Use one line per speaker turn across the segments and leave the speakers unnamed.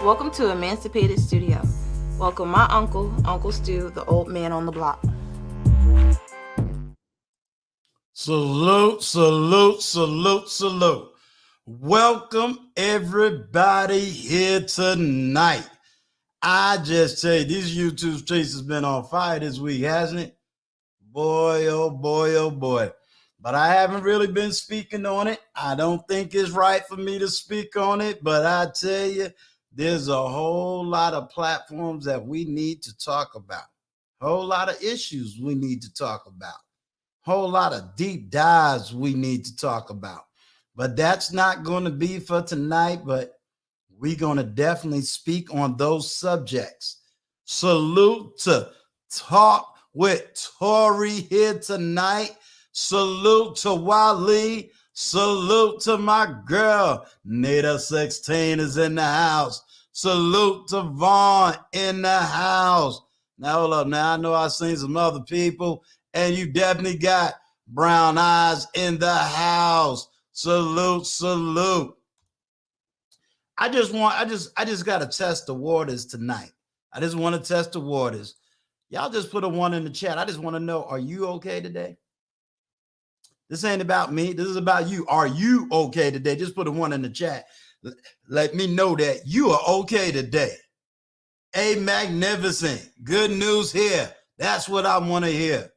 Welcome to Emancipated Studio. Welcome my uncle, Uncle Stu, the old man on the block.
Salute, salute, salute, salute. Welcome everybody here tonight. I just tell you, these YouTube streets has been on fire this week, hasn't it? Boy, oh boy, oh boy. But I haven't really been speaking on it. I don't think it's right for me to speak on it, but I tell you, there's a whole lot of platforms that we need to talk about. Whole lot of issues we need to talk about. Whole lot of deep dives we need to talk about. But that's not going to be for tonight, but we're going to definitely speak on those subjects. Salute to Talk with Tori here tonight. Salute to Wally. Salute to my girl. Nita 16 is in the house. Salute to Vaughn in the house. Now, hold up. Now, I know I've seen some other people, and you definitely got Brown Eyes in the house. Salute, salute. I just got to test the waters tonight. I just want to test the waters. Y'all just put a 1 in the chat. I just want to know, are you okay today? This ain't about me. This is about you. Are you okay today? Just put a 1 in the chat. Let me know that you are okay today. A magnificent. Good news here. That's what I want to hear.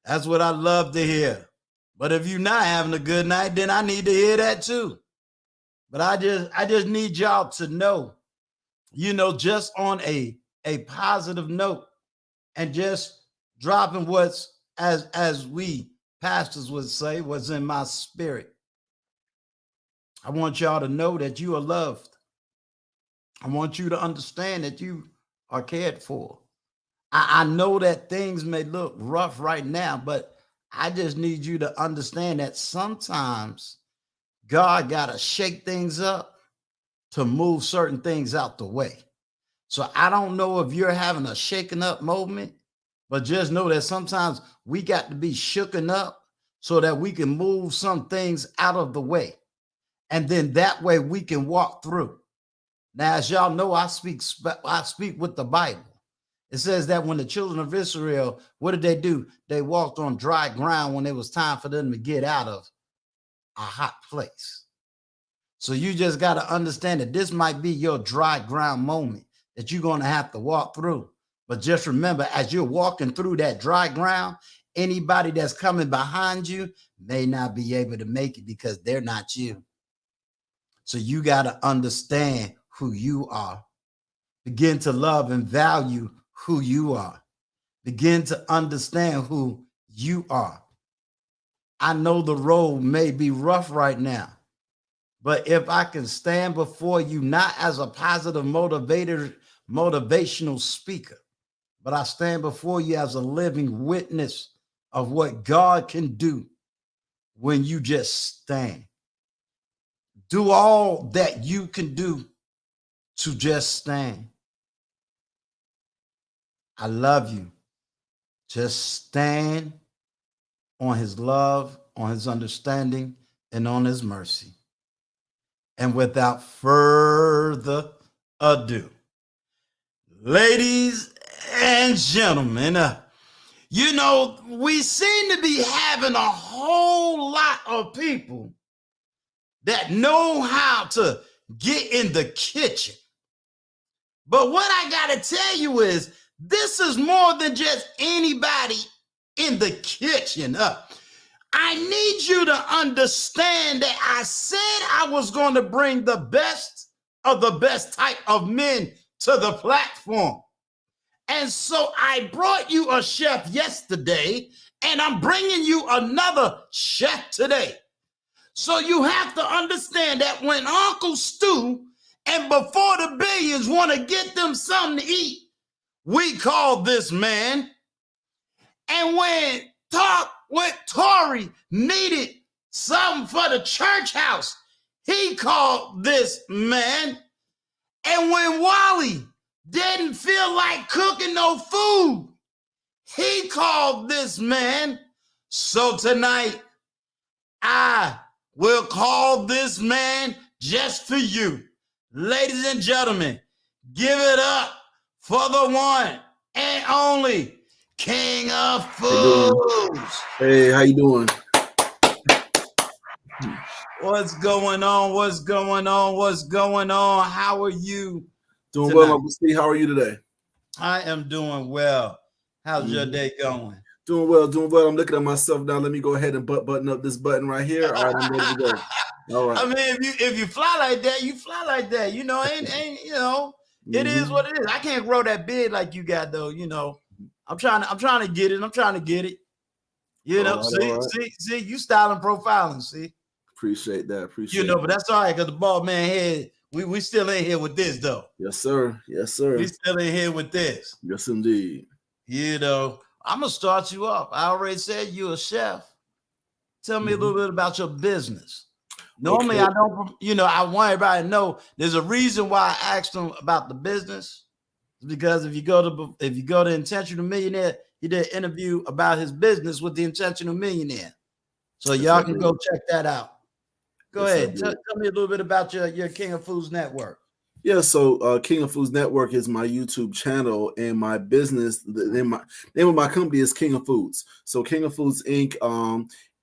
That's what I love to hear. But if you're not having a good night, then I need to hear that too. But I just need y'all to know, just on a positive note, and just dropping what's, as we pastors would say, what's in my spirit. I want y'all to know that you are loved. I want you to understand that you are cared for. I know that things may look rough right now, but I just need you to understand that sometimes God got to shake things up to move certain things out the way. So I don't know if you're having a shaking up moment, but just know that sometimes we got to be shooken up so that we can move some things out of the way. And then that way we can walk through. Now, as y'all know, I speak with the Bible. It says that when the children of Israel, what did they do? They walked on dry ground when it was time for them to get out of a hot place. So you just got to understand that this might be your dry ground moment that you're going to have to walk through. But just remember, as you're walking through that dry ground, anybody that's coming behind you may not be able to make it because they're not you. So you got to understand who you are. Begin to love and value who you are. Begin to understand who you are. I know the road may be rough right now, but if I can stand before you, not as a positive motivational speaker, but I stand before you as a living witness of what God can do when you just stand. Do all that you can do to just stand. I love you. Just stand on his love, on his understanding, and on his mercy. And without further ado, ladies and gentlemen, we seem to be having a whole lot of people that know how to get in the kitchen. But what I got to tell you is, this is more than just anybody in the kitchen. I need you to understand that I said I was going to bring the best of the best type of men to the platform. And so I brought you a chef yesterday, and I'm bringing you another chef today. So you have to understand that when Uncle Stu and Before the Billions want to get them something to eat, we call this man. And when Talk with Tori needed something for the church house, he called this man. And when Wally didn't feel like cooking no food, he called this man. So tonight, I will call this man just for you. Ladies and gentlemen, give it up for the one and only King of Foods.
Hey, how you doing?
What's going on? What's going on? What's going on? How are you?
Doing
tonight?
well, Uncle Steve. How are you today?
I am doing well. How's your day going?
Doing well. I'm looking at myself now. Let me go ahead and button up this button right here. All right, I'm ready to go. All right.
I mean, if you fly like that, you fly like that. You know, ain't you know, it is what it is. I can't grow that big like you got though. You know, I'm trying to get it. I'm trying to get it. You know, see, you styling, profiling. See,
appreciate that.
You know, but that's all right because the bald man head. We still ain't here with this though.
Yes, sir. Yes, sir.
We still ain't here with this.
Yes, indeed.
You know, I'm gonna start you off. I already said you're a chef. Tell me a little bit about your business. Normally, I don't. You know, I want everybody to know. There's a reason why I asked them about the business, because if you go to Intentional Millionaire, he did an interview about his business with the Intentional Millionaire. So y'all can go check that out. Go ahead. Tell me a little bit about your King of Foods network.
Yeah, so King of Foods Network is my YouTube channel, and my business, the name of my company is King of Foods. So King of Foods Inc.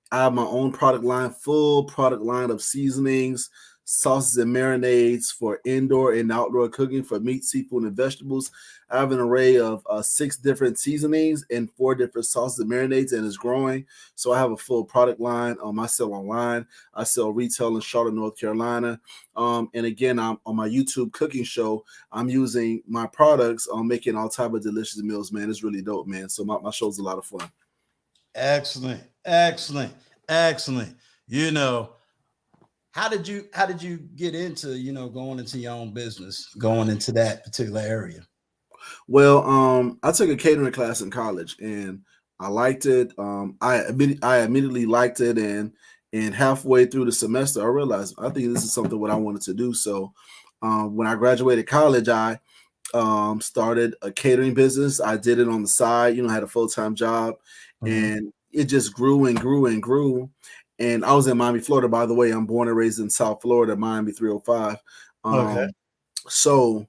I have my own product line, full product line of seasonings, sauces, and marinades for indoor and outdoor cooking for meat, seafood, and vegetables. I have an array of 6 different seasonings and 4 different sauces and marinades, and it's growing. So I have a full product line. I sell online. I sell retail in Charlotte, North Carolina. And again, I'm on my YouTube cooking show. I'm using my products on making all type of delicious meals, man. It's really dope, man. So my show's a lot of fun.
Excellent. You know, how did you get into, you know, going into your own business, going into that particular area?
Well, I took a catering class in college and I liked it. I immediately liked it, and halfway through the semester, I realized I think this is something what I wanted to do. So when I graduated college, I started a catering business. I did it on the side, you know, I had a full-time job, and it just grew and grew and grew. And I was in Miami, Florida, by the way. I'm born and raised in South Florida, Miami 305. So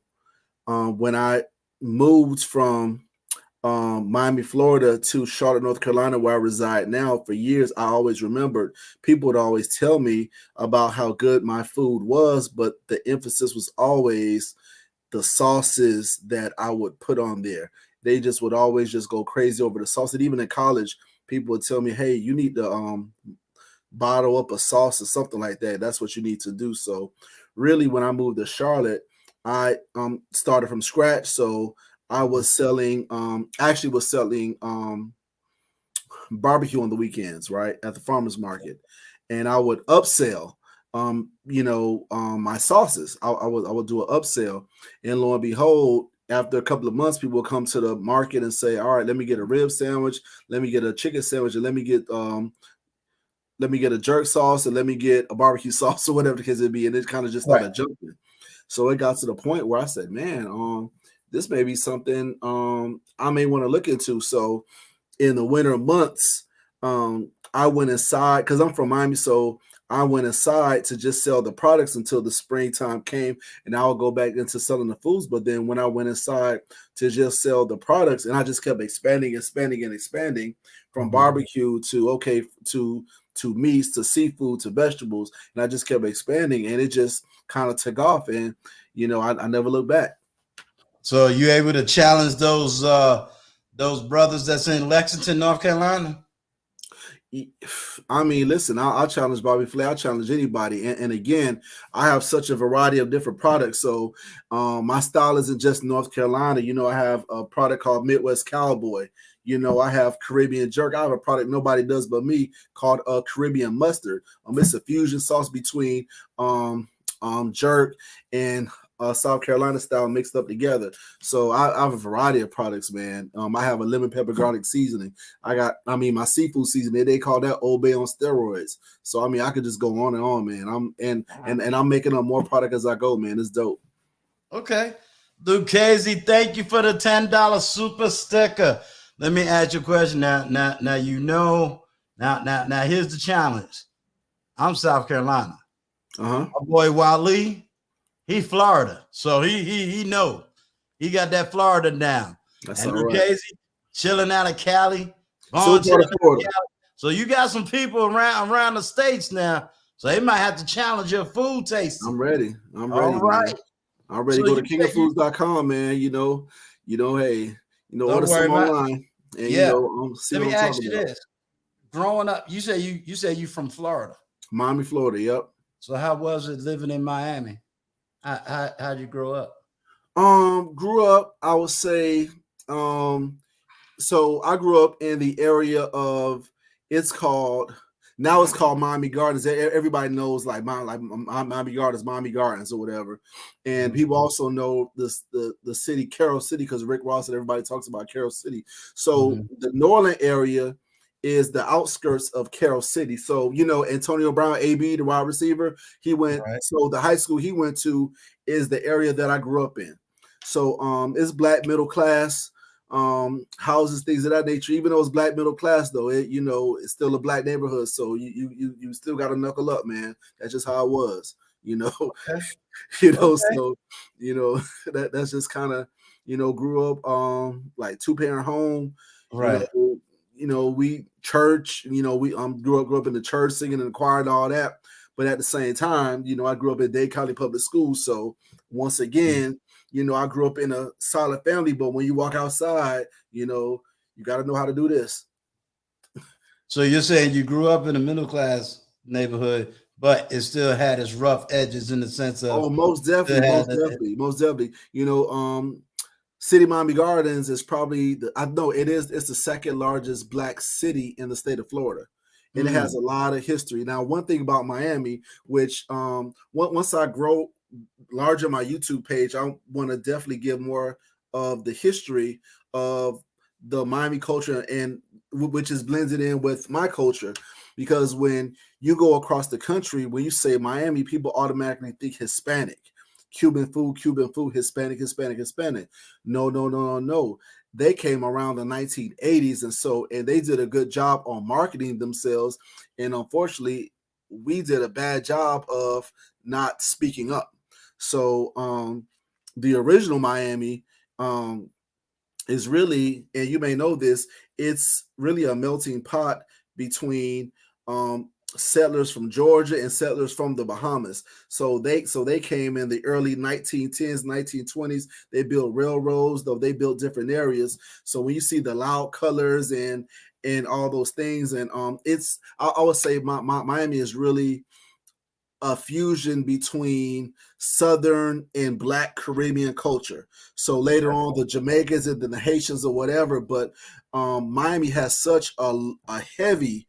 when I moved from Miami, Florida to Charlotte, North Carolina, where I reside now, for years, I always remembered people would always tell me about how good my food was, but the emphasis was always the sauces that I would put on there. They just would always just go crazy over the sauce. And even in college, people would tell me, hey, you need to bottle up a sauce or something like that. That's what you need to do. So really, when I moved to Charlotte, I started from scratch. So I was selling, barbecue on the weekends, right, at the farmer's market. And I would upsell my sauces. I would do an upsell, and lo and behold, after a couple of months, people will come to the market and say, all right, let me get a rib sandwich, let me get a chicken sandwich, and let me get a jerk sauce, and let me get a barbecue sauce, or whatever the case it be. And it kind of just started jumping. So it got to the point where I said, man, this may be something I may want to look into. So in the winter months, I went inside, because I'm from Miami, so I went inside to just sell the products until the springtime came, and I'll go back into selling the foods. But then when I went inside to just sell the products, and I just kept expanding from barbecue to meats, to seafood, to vegetables, and I just kept expanding, and it just kind of took off, and I never looked back.
So you able to challenge those brothers that's in Lexington, North Carolina?
I mean, listen, I'll challenge Bobby Flay. I'll challenge anybody. And again, I have such a variety of different products. So my style isn't just North Carolina. I have a product called Midwest Cowboy. I have Caribbean Jerk. I have a product nobody does but me called Caribbean Mustard. It's a fusion sauce between jerk and South Carolina style mixed up together. So I have a variety of products, man. I have a lemon pepper garlic seasoning. My seafood seasoning, they call that Old Bay on steroids. So I could just go on and on, man. I'm making up more product as I go, man. It's dope.
Okay. Lucchese, thank you for the $10 super sticker. Let me ask you a question now. Now here's the challenge. I'm South Carolina. My boy Wally, he Florida, so he know he got that Florida down.
That's
And
all right.
Lucchese chilling out of Cali,
So
Vaughn
what part
chilling
of
out of
Florida?
Cali. So you got some people around the states now. So they might have to challenge your food tasting.
I'm ready. I'm
All
ready,
right.
man. I'm ready.
So
Go to
you say you
kingofoods.com, man. Hey,
don't
order
worry
some
about.
online and
Yeah.
see
Let
what
me
I'm
ask
talking
you
about.
this: growing up, you say you from Florida.
Miami, Florida. Yep.
So how was it living in Miami? How'd you grow up?
Grew up, I would say, so I grew up in the area of it's called Miami Gardens. Everybody knows like Miami Gardens or whatever. And people also know the city, Carroll City, because Rick Ross and everybody talks about Carroll City. So the Norland area is the outskirts of Carroll City. So, Antonio Brown, AB, the wide receiver, he went,
Right.
so the high school he went to is the area that I grew up in. So it's black middle class houses, things of that nature. Even though it's black middle class, though, it's still a black neighborhood. So you still got to knuckle up, man. That's just how it was,
Okay.
So that's just kind of grew up like 2-parent home,
Right.
we church, we grew up in the church singing in the choir and all that. But at the same time, I grew up in Dade County Public Schools. So once again, I grew up in a solid family, but when you walk outside, you got to know how to do this.
So you're saying you grew up in a middle class neighborhood, but it still had its rough edges in the sense of
most definitely. City Miami Gardens is probably it's the second largest black city in the state of Florida. And it has a lot of history. Now, one thing about Miami, which once I grow larger my YouTube page, I want to definitely give more of the history of the Miami culture, and which is blended in with my culture. Because when you go across the country, when you say Miami, people automatically think Hispanic. Cuban food, Hispanic. No. They came around the 1980s, and they did a good job on marketing themselves. And unfortunately, we did a bad job of not speaking up. So the original Miami is really, and you may know this, it's really a melting pot between settlers from Georgia and settlers from the Bahamas. So they came in the early 1910s, 1920s. They built railroads, though they built different areas. So when you see the loud colors and all those things, and I would say Miami is really a fusion between Southern and Black Caribbean culture. So later on, the Jamaicans and the Haitians or whatever, but Miami has such a heavy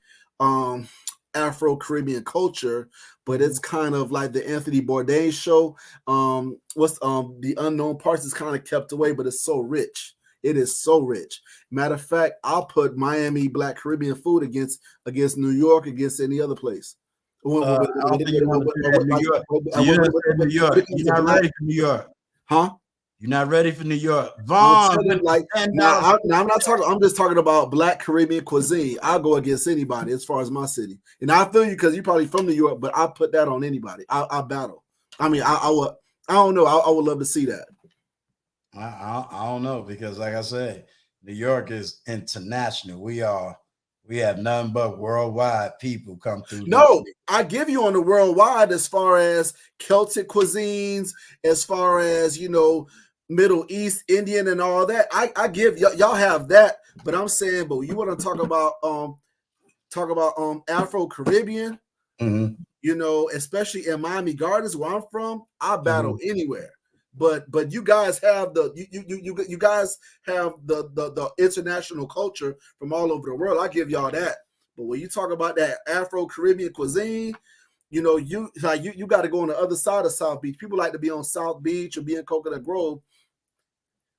Afro-Caribbean culture, but it's kind of like the Anthony Bourdain show. The unknown parts is kind of kept away, but it's so rich. It is so rich. Matter of fact, I'll put Miami Black Caribbean food against New York, against any other place.
I don't think you want to do that in New York. So you done said New York. You're not ready for New York.
Huh?
You're not ready for New York. Vaughn,
I'm not talking. I'm just talking about Black Caribbean cuisine. I'll go against anybody as far as my city. And I feel you because you're probably from New York, but I put that on anybody. I battle. I mean, I would. I don't know. I would love to see that.
I don't know, because like I said, New York is international. We have nothing but worldwide people come through.
No, I give you on the worldwide as far as Celtic cuisines, as far as Middle East, Indian, and all that. I give y'all have that, but I'm saying, but you want to talk about Afro Caribbean, especially in Miami Gardens where I'm from, I battle anywhere. But you guys have you guys have the international culture from all over the world. I give y'all that. But when you talk about that Afro Caribbean cuisine, you got to go on the other side of South Beach. People like to be on South Beach or be in Coconut Grove.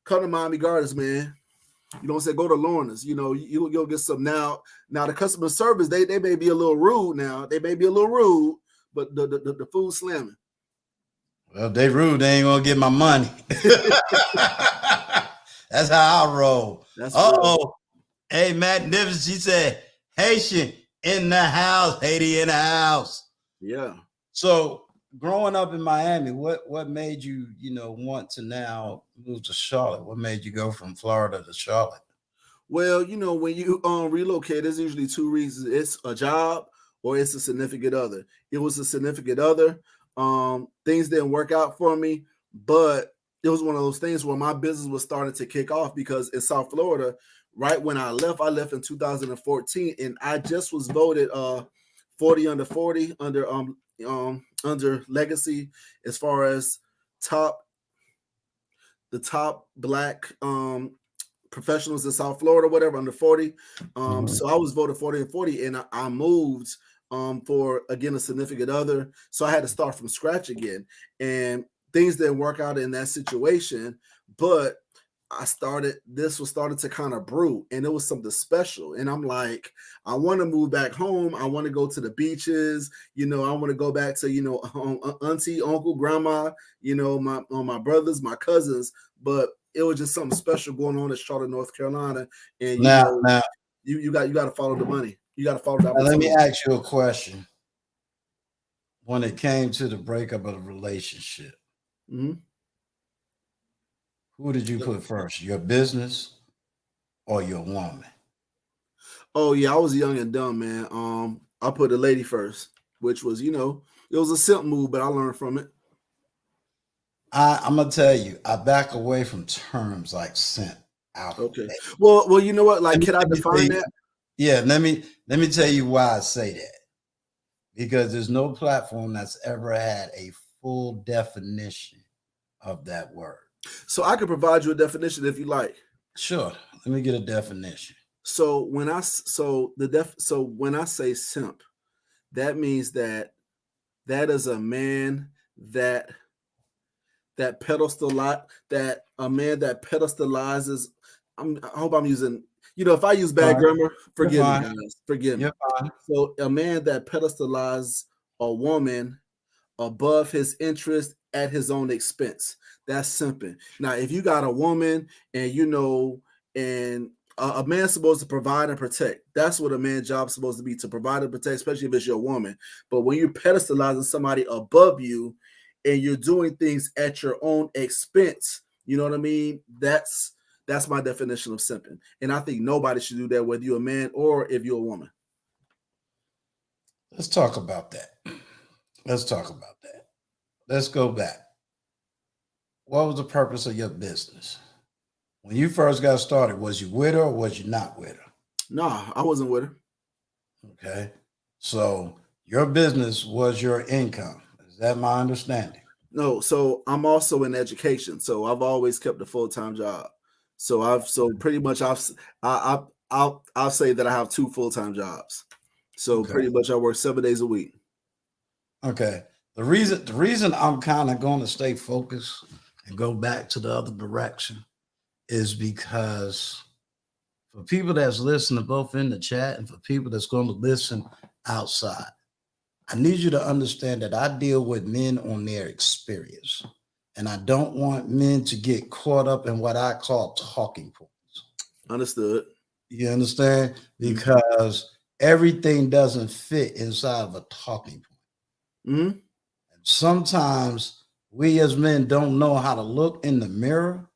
Come to Miami Gardens, man. Go to Lorna's. You'll get some now. Now the customer service, they may be a little rude now. They may be a little rude, but the food slamming.
Well, they rude. They ain't gonna get my money. That's how I roll. Hey, Magnificent. She said, Haitian in the house, Haiti in the house.
Yeah.
So growing up in Miami, what made you, want to now move to Charlotte? What made you go from Florida to Charlotte?
Well, when you relocate, there's usually two reasons. It's a job or it's a significant other. It was a significant other. Things didn't work out for me, but it was one of those things where my business was starting to kick off because in South Florida, right when I left in 2014, and I just was voted 40 under 40 under legacy as far as the top black professionals in South Florida, whatever, under 40. So I was voted 40 and 40, and I moved for, again, a significant other. So I had to start from scratch again. And things didn't work out in that situation, but this was starting to kind of brew, and it was something special. And I'm like, I want to move back home. I want to go to the beaches. I want to go back to, auntie, uncle, grandma, my brothers, my cousins. But it was just something special going on in Charlotte, North Carolina. And,
Now,
you got to follow the money. You got to follow the
let
opportunity.
me ask you a question. When it came to the breakup of the relationship,
Mm-hmm.
who did you put first, your business or your woman?
Oh yeah, I was young and dumb, man. I put the lady first, which was, it was a simp move, but I learned from it.
I'm gonna tell you, I back away from terms like simp.
Okay. Well, you know what? Like, can I define that?
Yeah, let me tell you why I say that. Because there's no platform that's ever had a full definition of that word.
So I can provide you a definition if you like.
Sure. Let me get a definition.
So when I say simp, that means that is a man that pedestalizes. I hope I'm using, if I use bad grammar, forgive me, guys. Forgive me.
You're fine.
So a man that pedestalizes a woman above his interest at his own expense. That's simping. Now, if you got a woman and a man's supposed to provide and protect. That's what a man's job is supposed to be, to provide and protect, especially if it's your woman. But when you're pedestalizing somebody above you and you're doing things at your own expense, you know what I mean? That's my definition of simping. And I think nobody should do that, whether you're a man or if you're a woman.
Let's talk about that. Let's go back. What was the purpose of your business? When you first got started, was you with her or was you not with her?
Nah, I wasn't with her.
Okay. So your business was your income. Is that my understanding?
No, so I'm also in education. So I've always kept a full-time job. So I'll say that I have 2 full-time jobs. So pretty much I work 7 days a week.
Okay. The reason I'm kind of going to stay focused and go back to the other direction is because for people that's listening, both in the chat and for people that's going to listen outside, I need you to understand that I deal with men on their experience. And I don't want men to get caught up in what I call talking points.
Understood.
You understand? Because everything doesn't fit inside of a talking point.
Mm-hmm.
And sometimes we as men don't know how to look in the mirror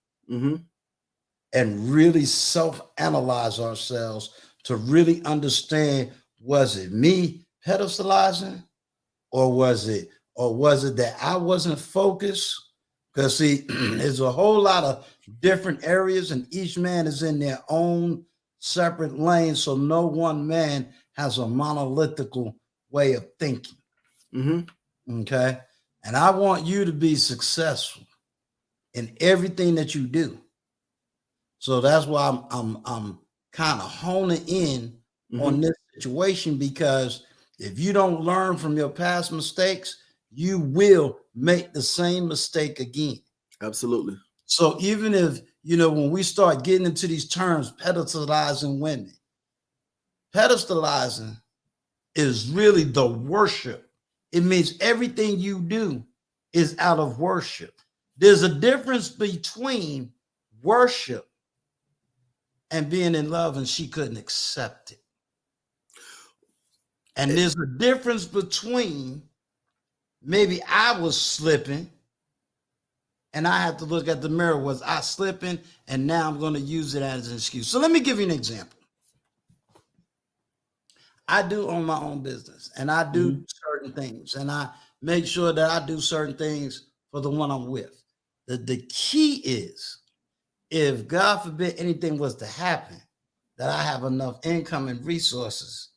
and really self-analyze ourselves to really understand, was it me pedestalizing or was it that I wasn't focused? Because see, there's a whole lot of different areas and each man is in their own separate lane. So no one man has a monolithical way of thinking. Okay. And I want you to be successful in everything that you do. So that's why I'm kind of honing in on this situation, because if you don't learn from your past mistakes, you will make the same mistake again.
Absolutely.
So even if, when we start getting into these terms, pedestalizing women, pedestalizing is really the worship. It means everything you do is out of worship. There's a difference between worship and being in love, and she couldn't accept it. And there's a difference between maybe I was slipping and I have to look at the mirror. Was I slipping? And now I'm going to use it as an excuse. So let me give you an example. I do own my own business and I do certain things, and I make sure that I do certain things for the one I'm with. The key is, if God forbid anything was to happen, that I have enough income and resources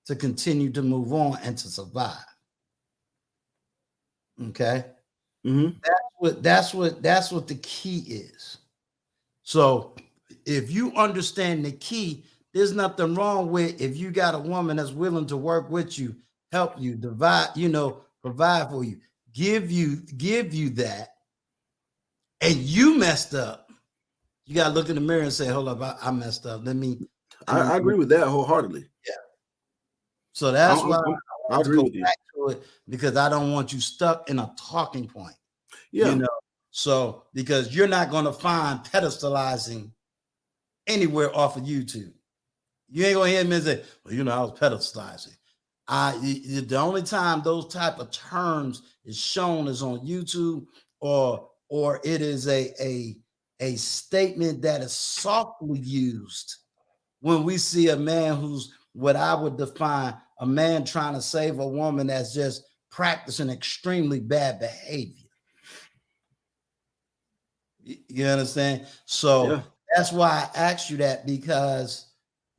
to continue to move on and to survive. Okay. That's what the key is. So if you understand the key, there's nothing wrong with if you got a woman that's willing to work with you, help you, provide for you, give you that, and you messed up. You gotta look in the mirror and say, "Hold up, I messed up.
I agree with that wholeheartedly.
Yeah. So that's why
I agree with you.
Back to it, because I don't want you stuck in a talking point.
Yeah.
So because you're not going to find pedestalizing anywhere off of YouTube. You ain't gonna hear me say, "Well, I was pedestalizing." The only time those type of terms is shown is on YouTube, or it is a statement that is softly used when we see a man who's what I would define a man trying to save a woman that's just practicing extremely bad behavior. You understand? So that's why I asked you that, because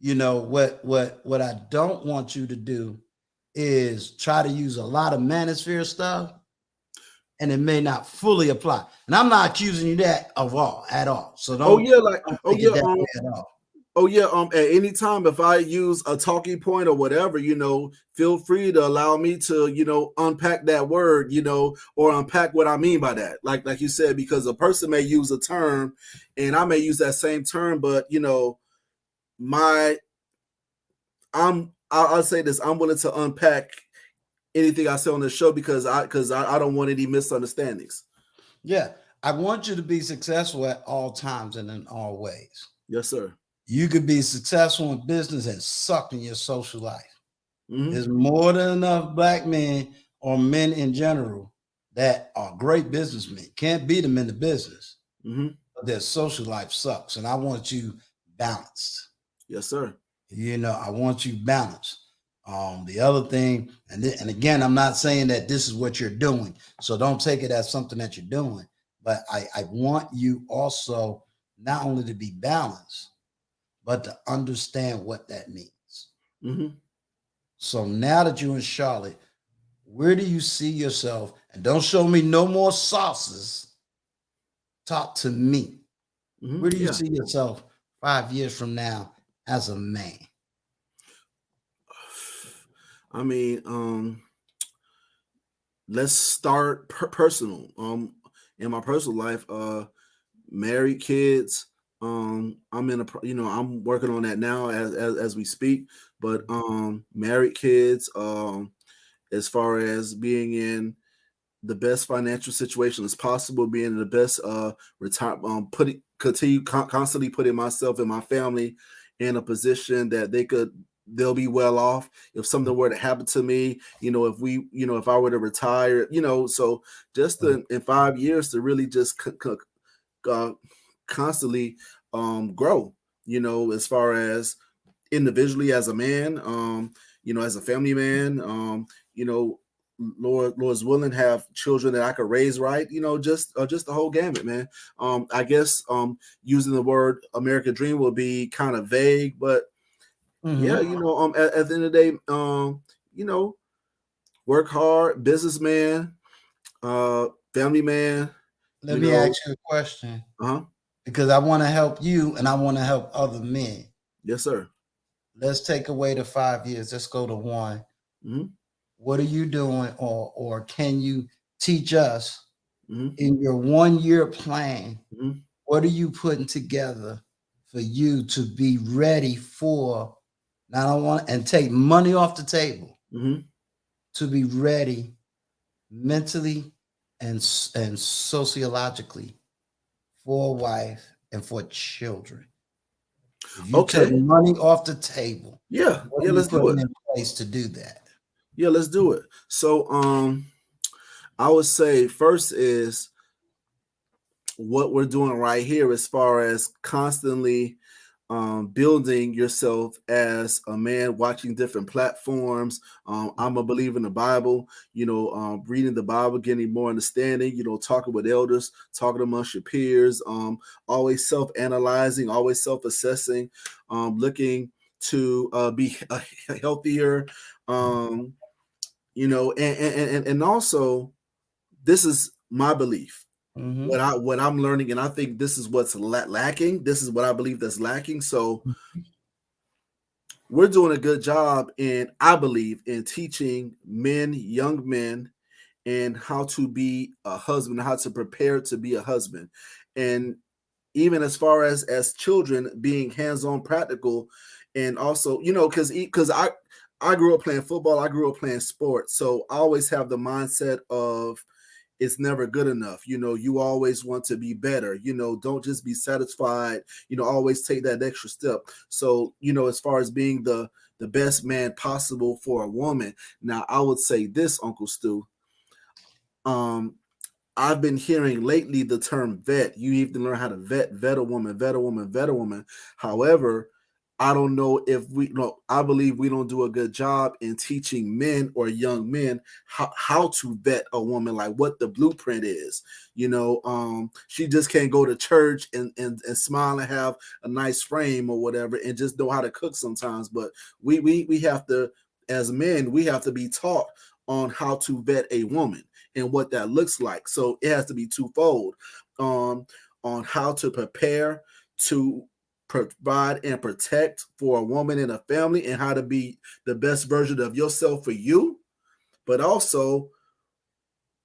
what I don't want you to do is try to use a lot of manosphere stuff, and it may not fully apply. And I'm not accusing you that at all. So don't.
At any time, if I use a talking point or whatever, feel free to allow me to, unpack that word, or unpack what I mean by that. Like you said, because a person may use a term and I may use that same term, but I'll say this: I'm willing to unpack anything I say on the show because I don't want any misunderstandings.
Yeah, I want you to be successful at all times and in all ways.
Yes, sir.
You could be successful in business and suck in your social life. There's more than enough black men or men in general that are great businessmen. Can't beat them in the business, but their social life sucks. And I want you balanced.
Yes, sir.
I want you balanced. The other thing, and again, I'm not saying that this is what you're doing, so don't take it as something that you're doing, but I want you also not only to be balanced, but to understand what that means. So now that you're in Charlotte, where do you see yourself? And don't show me no more sauces. Talk to me. Where do you see yourself 5 years from now as a man?
I mean, let's start personal. In my personal life, married, kids. I'm I'm working on that now as we speak. But married, kids. As far as being in the best financial situation as possible, being in the best constantly putting myself and my family in a position that they'll be well off if something were to happen to me. If I were to retire, so just in 5 years to really just constantly grow, as far as individually as a man, as a family man, Lord's willing, have children that I could raise right, just the whole gamut, man. I guess using the word American dream will be kind of vague, but yeah, at the end of the day, work hard, businessman, family man.
Let me ask you a question. Because I want to help you and I want to help other men.
Yes, sir.
Let's take away the 5 years. Let's go to 1. What are you doing, or can you teach us in your 1 year plan? What are you putting together for you to be ready for? Now, I don't want and take money off the table to be ready mentally and sociologically for a wife and for children. If you take money off the table,
let's do it.
In place to do that.
Yeah, let's do it. So, I would say first is what we're doing right here as far as constantly building yourself as a man, watching different platforms. I'm a believer in the Bible, reading the Bible, getting more understanding, talking with elders, talking amongst your peers, always self-analyzing, always self-assessing, looking to be healthier, and also this is my belief. What I'm learning, and I think this is what's lacking. This is what I believe that's lacking. So we're doing a good job I believe, in teaching young men, and how to be a husband, how to prepare to be a husband. And even as far as children, being hands-on, practical, and also, because I grew up playing football, I grew up playing sports. So I always have the mindset of it's never good enough. You always want to be better. Don't just be satisfied. Always take that extra step. So, as far as being the best man possible for a woman. Now, I would say this, Uncle Stu. I've been hearing lately the term vet. You need to learn how to vet a woman, vet a woman, vet a woman. However, I don't know if I believe we don't do a good job in teaching men or young men how to vet a woman, like what the blueprint is. She just can't go to church and smile and have a nice frame or whatever and just know how to cook sometimes. But we have to, as men, we have to be taught on how to vet a woman and what that looks like. So it has to be twofold, on how to prepare to provide and protect for a woman and a family, and how to be the best version of yourself for you, but also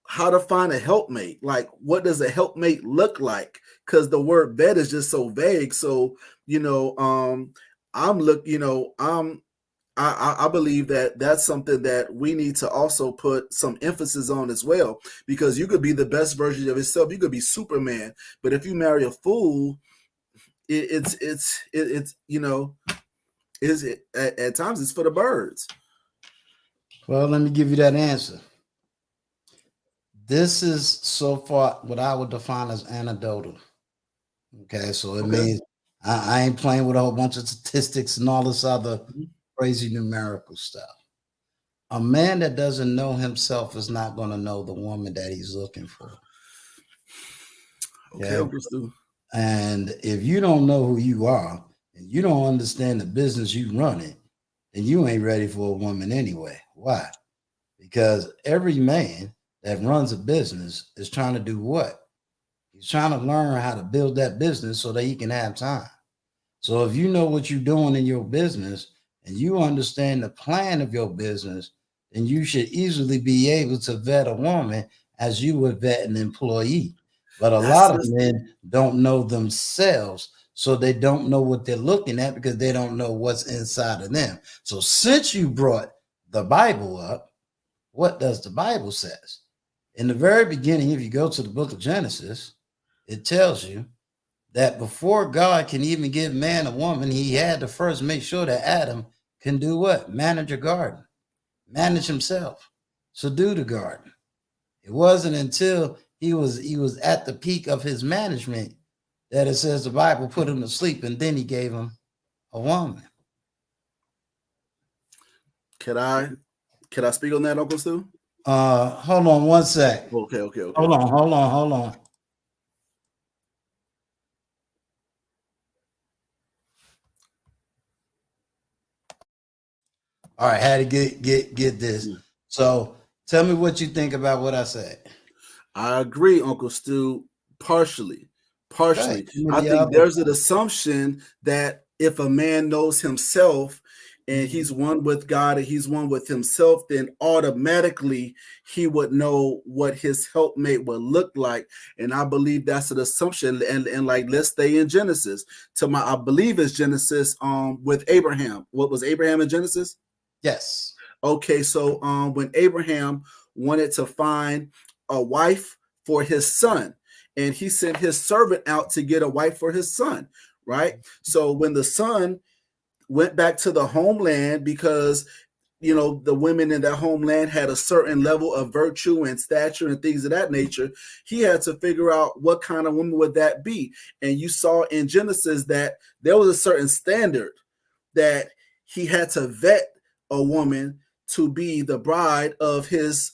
how to find a helpmate. Like, what does a helpmate look like? Because the word vet is just so vague. So, I believe that that's something that we need to also put some emphasis on as well, because you could be the best version of yourself. You could be Superman, but if you marry a fool, at times it's for the birds.
Well, let me give you that answer. This is so far what I would define as anecdotal. Okay, so it means I ain't playing with a whole bunch of statistics and all this other crazy numerical stuff. A man that doesn't know himself is not going to know the woman that he's looking for.
Okay.
And if you don't know who you are and you don't understand the business you run it, then you ain't ready for a woman anyway. Why? Because every man that runs a business is trying to do what? He's trying to learn how to build that business so that he can have time. So if you know what you're doing in your business and you understand the plan of your business, then you should easily be able to vet a woman as you would vet an employee. But a lot of men don't know themselves, so they don't know what they're looking at because they don't know what's inside of them. So since you brought the Bible up, what does the Bible says? In the very beginning, if you go to the book of Genesis, it tells you that before God can even give man a woman, he had to first make sure that Adam can do what? Manage a garden, manage himself, subdue the garden. It wasn't until he was at the peak of his management that it says the Bible put him to sleep, and then he gave him a woman.
Can I speak on that, Uncle Stu?
Hold on one sec.
Okay.
Hold on. All right, had to get this. So tell me what you think about what I said.
I agree, Uncle Stu, partially.
Okay.
I think there's an assumption that if a man knows himself and he's one with God and he's one with himself, then automatically he would know what his helpmate would look like. And I believe that's an assumption. And like, let's stay in Genesis. I believe it's Genesis with Abraham. What was Abraham in Genesis?
Yes.
Okay, so when Abraham wanted to find a wife for his son, and he sent his servant out to get a wife for his son, right? So when the son went back to the homeland, because the women in that homeland had a certain level of virtue and stature and things of that nature. He had to figure out what kind of woman would that be. And you saw in Genesis that there was a certain standard that he had to vet a woman to be the bride of his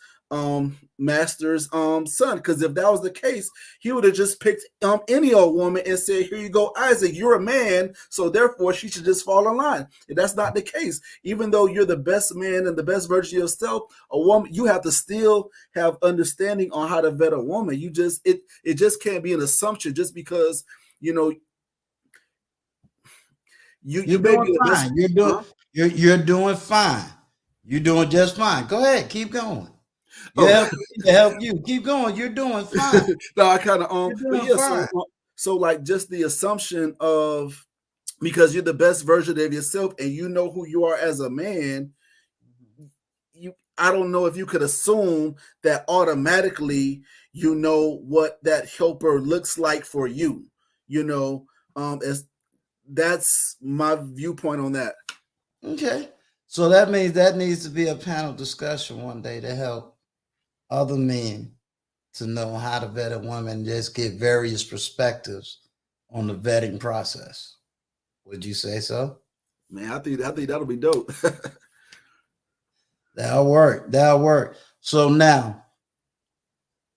master's son. Because if that was the case, he would have just picked any old woman and said, here you go, Isaac, you're a man, so therefore she should just fall in line. If that's not the case, even though you're the best man and the best version of yourself, a woman, you have to still have understanding on how to vet a woman. You just it just can't be an assumption just because you
You're
may
doing
be the best.
fine. You're doing fine. You're doing just fine. Go ahead, keep going. You help me to help you. Keep going. You're doing fine.
No, I kind of
You're
but
doing
yeah,
fine.
so like just the assumption of because you're the best version of yourself and you know who you are as a man, I don't know if you could assume that automatically you know what that helper looks like for you. As that's my viewpoint on that.
Okay. So that means that needs to be a panel discussion one day to help other men to know how to vet a woman, just get various perspectives on the vetting process. Would you say so?
Man, I think that'll be dope.
That'll work. That'll work. So now,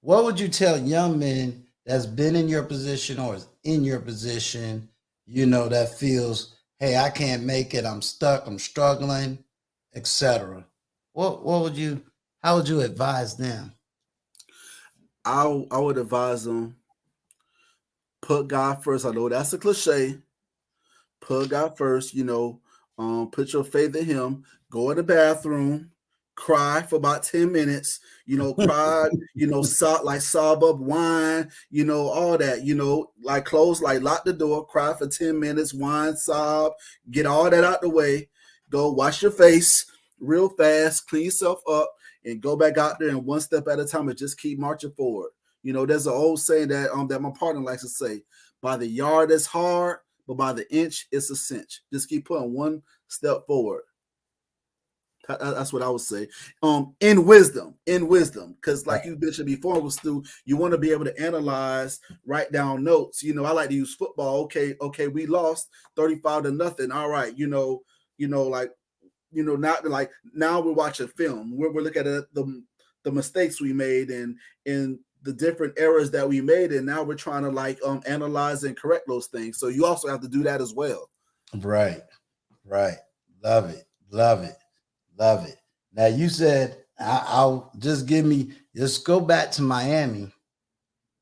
what would you tell young men that's been in your position or is in your position, that feels, hey, I can't make it, I'm stuck, I'm struggling, etc. How would you advise them?
I would advise them, put God first. I know that's a cliche. Put God first, put your faith in him, go in the bathroom, cry for about 10 minutes, cry, sob up, whine, all that, like close, like lock the door, cry for 10 minutes, whine, sob, get all that out the way, go wash your face real fast, clean yourself up, and go back out there and one step at a time and just keep marching forward. There's an old saying that that my partner likes to say, by the yard it's hard, but by the inch it's a cinch. Just keep putting one step forward. That's what I would say. In wisdom, because like you mentioned before, Stu, you want to be able to analyze, write down notes. I like to use football. Okay, we lost 35-0. All right, not like now we're watching film. We're looking at the mistakes we made and the different errors that we made, and now we're trying to analyze and correct those things. So you also have to do that as well.
Right. Love it. Now you said I'll just go back to Miami.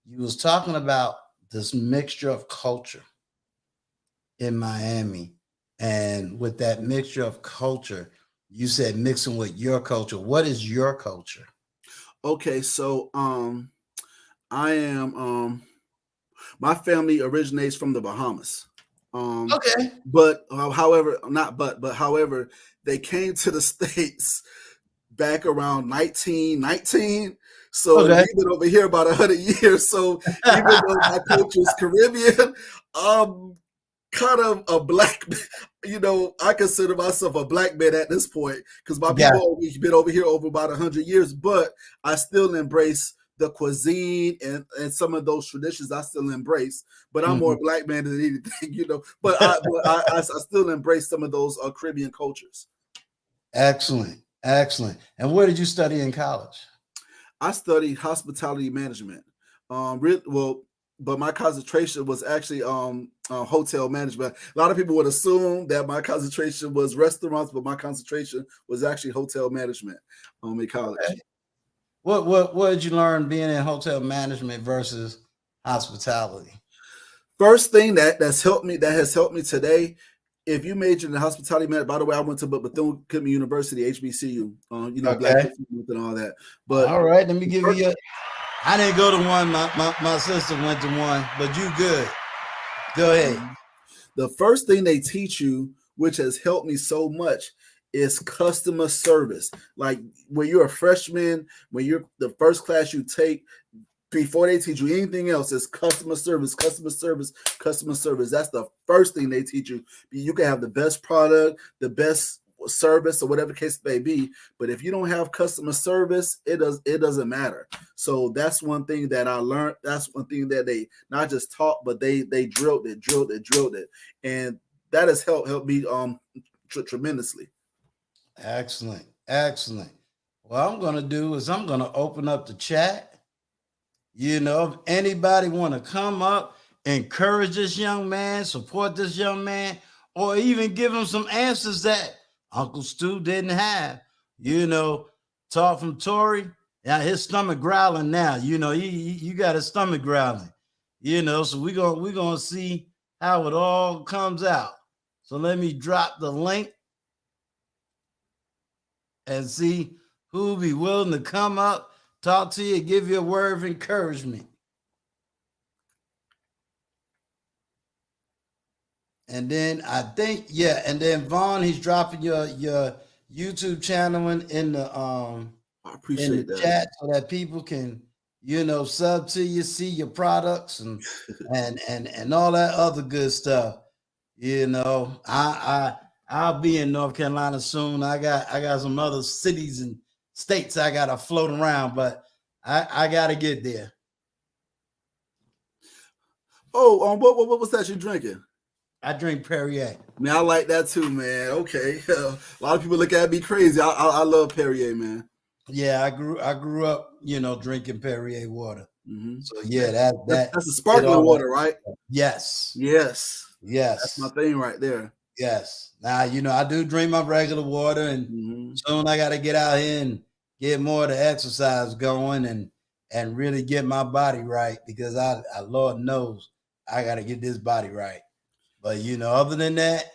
You was talking about this mixture of culture in Miami, and with that mixture of culture, you said mixing with your culture. What is your culture?
Okay, so I am my family originates from the Bahamas.
Okay.
But however, they came to the States back around 1919. So we've been over here about 100 years. So even though my culture is Caribbean, kind of a black, I consider myself a black man at this point because my people have been over here over about 100 years, but I still embrace the cuisine and some of those traditions I still embrace, but I'm more black man than anything, but I still embrace some of those Caribbean cultures.
Excellent. And where did you study in college?
I studied hospitality management. But my concentration was actually hotel management. A lot of people would assume that my concentration was restaurants, but my concentration was actually hotel management in college.
Okay. What did you learn being in hotel management versus hospitality?
First thing that has helped me today, if you major in hospitality management, by the way, I went to Bethune-Cookman University, HBCU, Black History Month and all that. But
all right, let me give you I didn't go to one. My sister went to one, but you good. Go ahead.
The first thing they teach you, which has helped me so much, is customer service. Like when you're a freshman, when you're the first class you take, before they teach you anything else, is customer service. That's the first thing they teach you. You can have the best product, the best service or whatever the case may be. But if you don't have customer service, it doesn't matter. So that's one thing that I learned. That's one thing that they not just taught, but they drilled it, and that has helped me tremendously.
Excellent. What I'm gonna do is I'm gonna open up the chat. You know, if anybody want to come up, encourage this young man, support this young man, or even give him some answers that Uncle Stu didn't have. You know, talk from Tory. Yeah, his stomach growling now. You know, you got his stomach growling. You know, so we're gonna see how it all comes out. So let me drop the link and see who'll be willing to come up, talk to you, give you a word of encouragement. And then I think, and then Vaughn, he's dropping your YouTube channel in the
I appreciate that
chat so that people can, sub to you, see your products and all that other good stuff. You know, I'll be in North Carolina soon. I got some other cities and states I gotta float around, but I gotta get there.
Oh, what was that you drinking?
I drink Perrier.
Man, I like that too, man. Okay, a lot of people look at me crazy. I love Perrier, man.
Yeah, I grew up, drinking Perrier water.
Mm-hmm.
So yeah,
that's the sparkling water, right?
Yes.
That's my thing right there.
Yes. Now, I do drink my regular water, and soon I got to get out here and get more of the exercise going and really get my body right, because I Lord knows I got to get this body right. But other than that,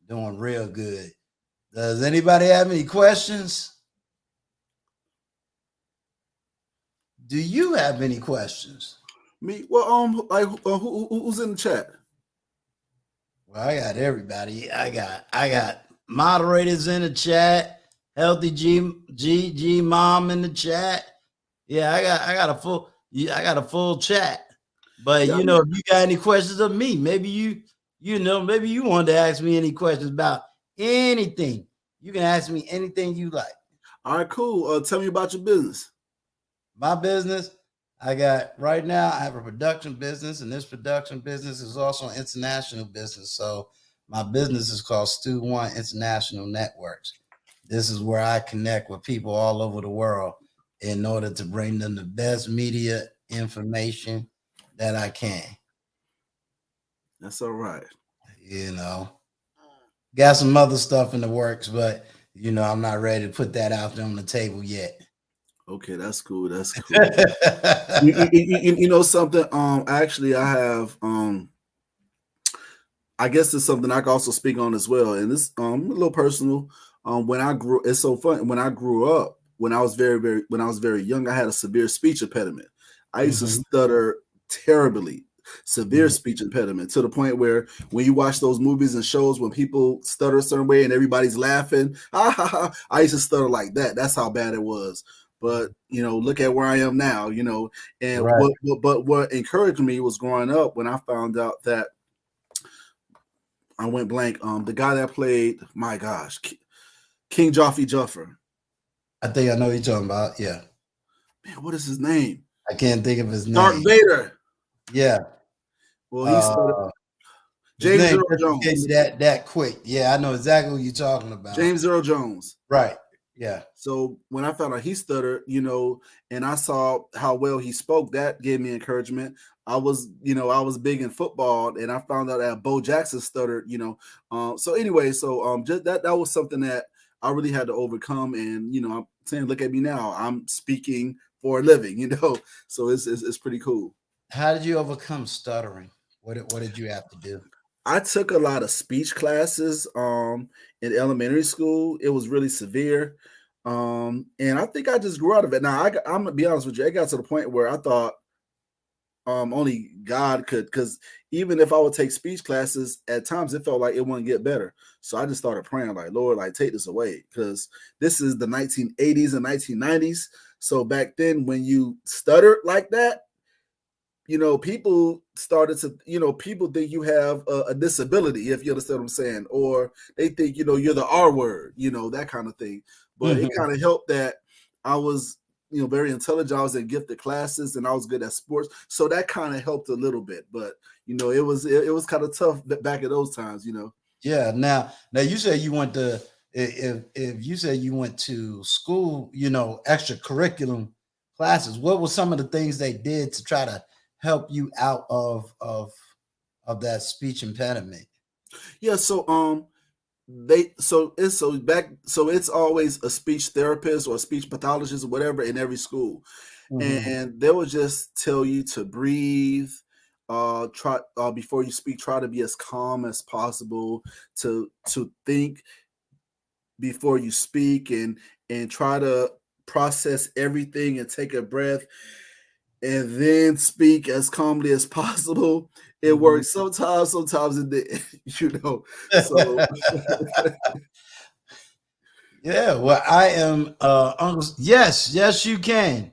doing real good. Does anybody have any questions? Do you have any questions?
Me? Well, who's in the chat?
Well, I got everybody. I got moderators in the chat. Healthy G mom in the chat. Yeah, I got a full chat. But if you got any questions of me, maybe maybe you wanted to ask me any questions about anything. You can ask me anything you like.
All right, cool. Tell me about your business.
My business, right now, I have a production business, and this production business is also an international business. So my business is called Stu One International Networks. This is where I connect with people all over the world in order to bring them the best media information that I can.
That's all right.
Got some other stuff in the works, but I'm not ready to put that out there on the table yet.
Okay, that's cool. That's cool. you know something? Actually, I have I guess it's something I can also speak on as well, and this a little personal. It's so fun. When I grew up, when I was very young, I had a severe speech impediment. I used to stutter terribly. Severe speech impediment, to the point where when you watch those movies and shows when people stutter a certain way and everybody's laughing, I used to stutter like that. That's how bad it was. But look at where I am now. And
right.
what encouraged me was growing up when I found out that I went blank. The guy that played, my gosh, King Joffrey Juffer.
I think I know what you're talking about. Yeah.
Man, what is his name?
I can't think of his name.
Darth Vader.
Yeah.
Well, he's James Earl Jones.
That quick. Yeah, I know exactly what you're talking about.
James Earl Jones.
Right. Yeah.
So when I found out he stuttered, and I saw how well he spoke, that gave me encouragement. I was big in football, and I found out that Bo Jackson stuttered, so anyway, just that was something that I really had to overcome. And, I'm saying, look at me now, I'm speaking for a living, so it's pretty cool.
How did you overcome stuttering? What did you have to do?
I took a lot of speech classes in elementary school. It was really severe. And I think I just grew out of it. Now, I'm going to be honest with you. It got to the point where I thought only God could, because even if I would take speech classes, at times it felt like it wouldn't get better. So I just started praying, like, Lord, like, take this away, because this is the 1980s and 1990s. So back then, when you stuttered like that, people started to, people think you have a disability, if you understand what I'm saying, or they think, you're the R word, that kind of thing. But it kind of helped that I was, very intelligent. I was in gifted classes and I was good at sports. So that kind of helped a little bit. But, it was kind of tough back at those times,
Yeah. Now you said you went to if you said you went to school, extra curriculum classes. What were some of the things they did to try to help you out of that speech impediment?
Yeah. So it's always a speech therapist or a speech pathologist or whatever in every school, and they will just tell you to breathe, try before you speak, try to be as calm as possible, to think before you speak, and try to process everything and take a breath and then speak as calmly as possible. It works sometimes it didn't, so
Yeah, well, I am Uncle. Yes, you can.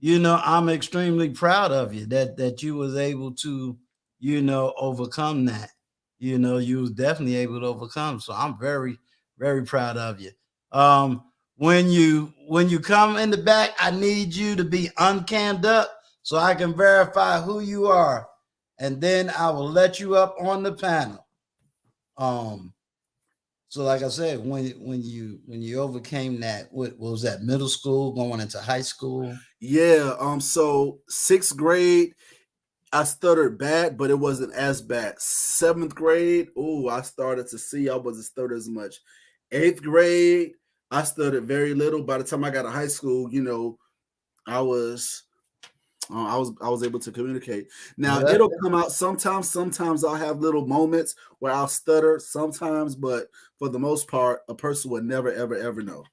I'm extremely proud of you that you was able to, overcome that. You was definitely able to overcome. So I'm very, very proud of you. Um, when you come in the back, I need you to be uncammed up so I can verify who you are, and then I will let you up on the panel. Um, so, like I said, when you overcame that, what was that? Middle school, going into high school.
yeah. So sixth grade, I stuttered bad, but it wasn't as bad. Seventh grade, I started to see I wasn't stutter as much. Eighth grade, I stuttered very little. By the time I got to high school, I was I was able to communicate. Now
Well,
it'll come out sometimes. Sometimes I'll have little moments where I'll stutter sometimes, but for the most part, a person would never, ever, ever know.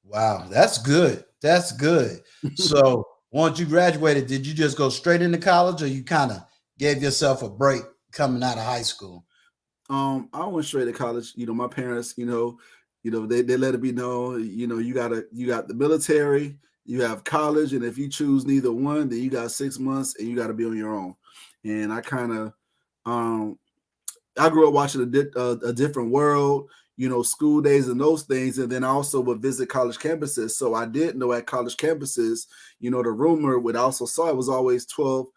wow, that's good. That's good. So, once you graduated, did you just go straight into college, or you kind of gave yourself a break coming out of high school?
I went straight to college. My parents, they let it be known, you got the military, you have college, and if you choose neither one, then you got 6 months and you got to be on your own. And um, I grew up watching a different world, school days and those things, and then I also would visit college campuses. So I did know at college campuses, the rumor would also saw it was always 12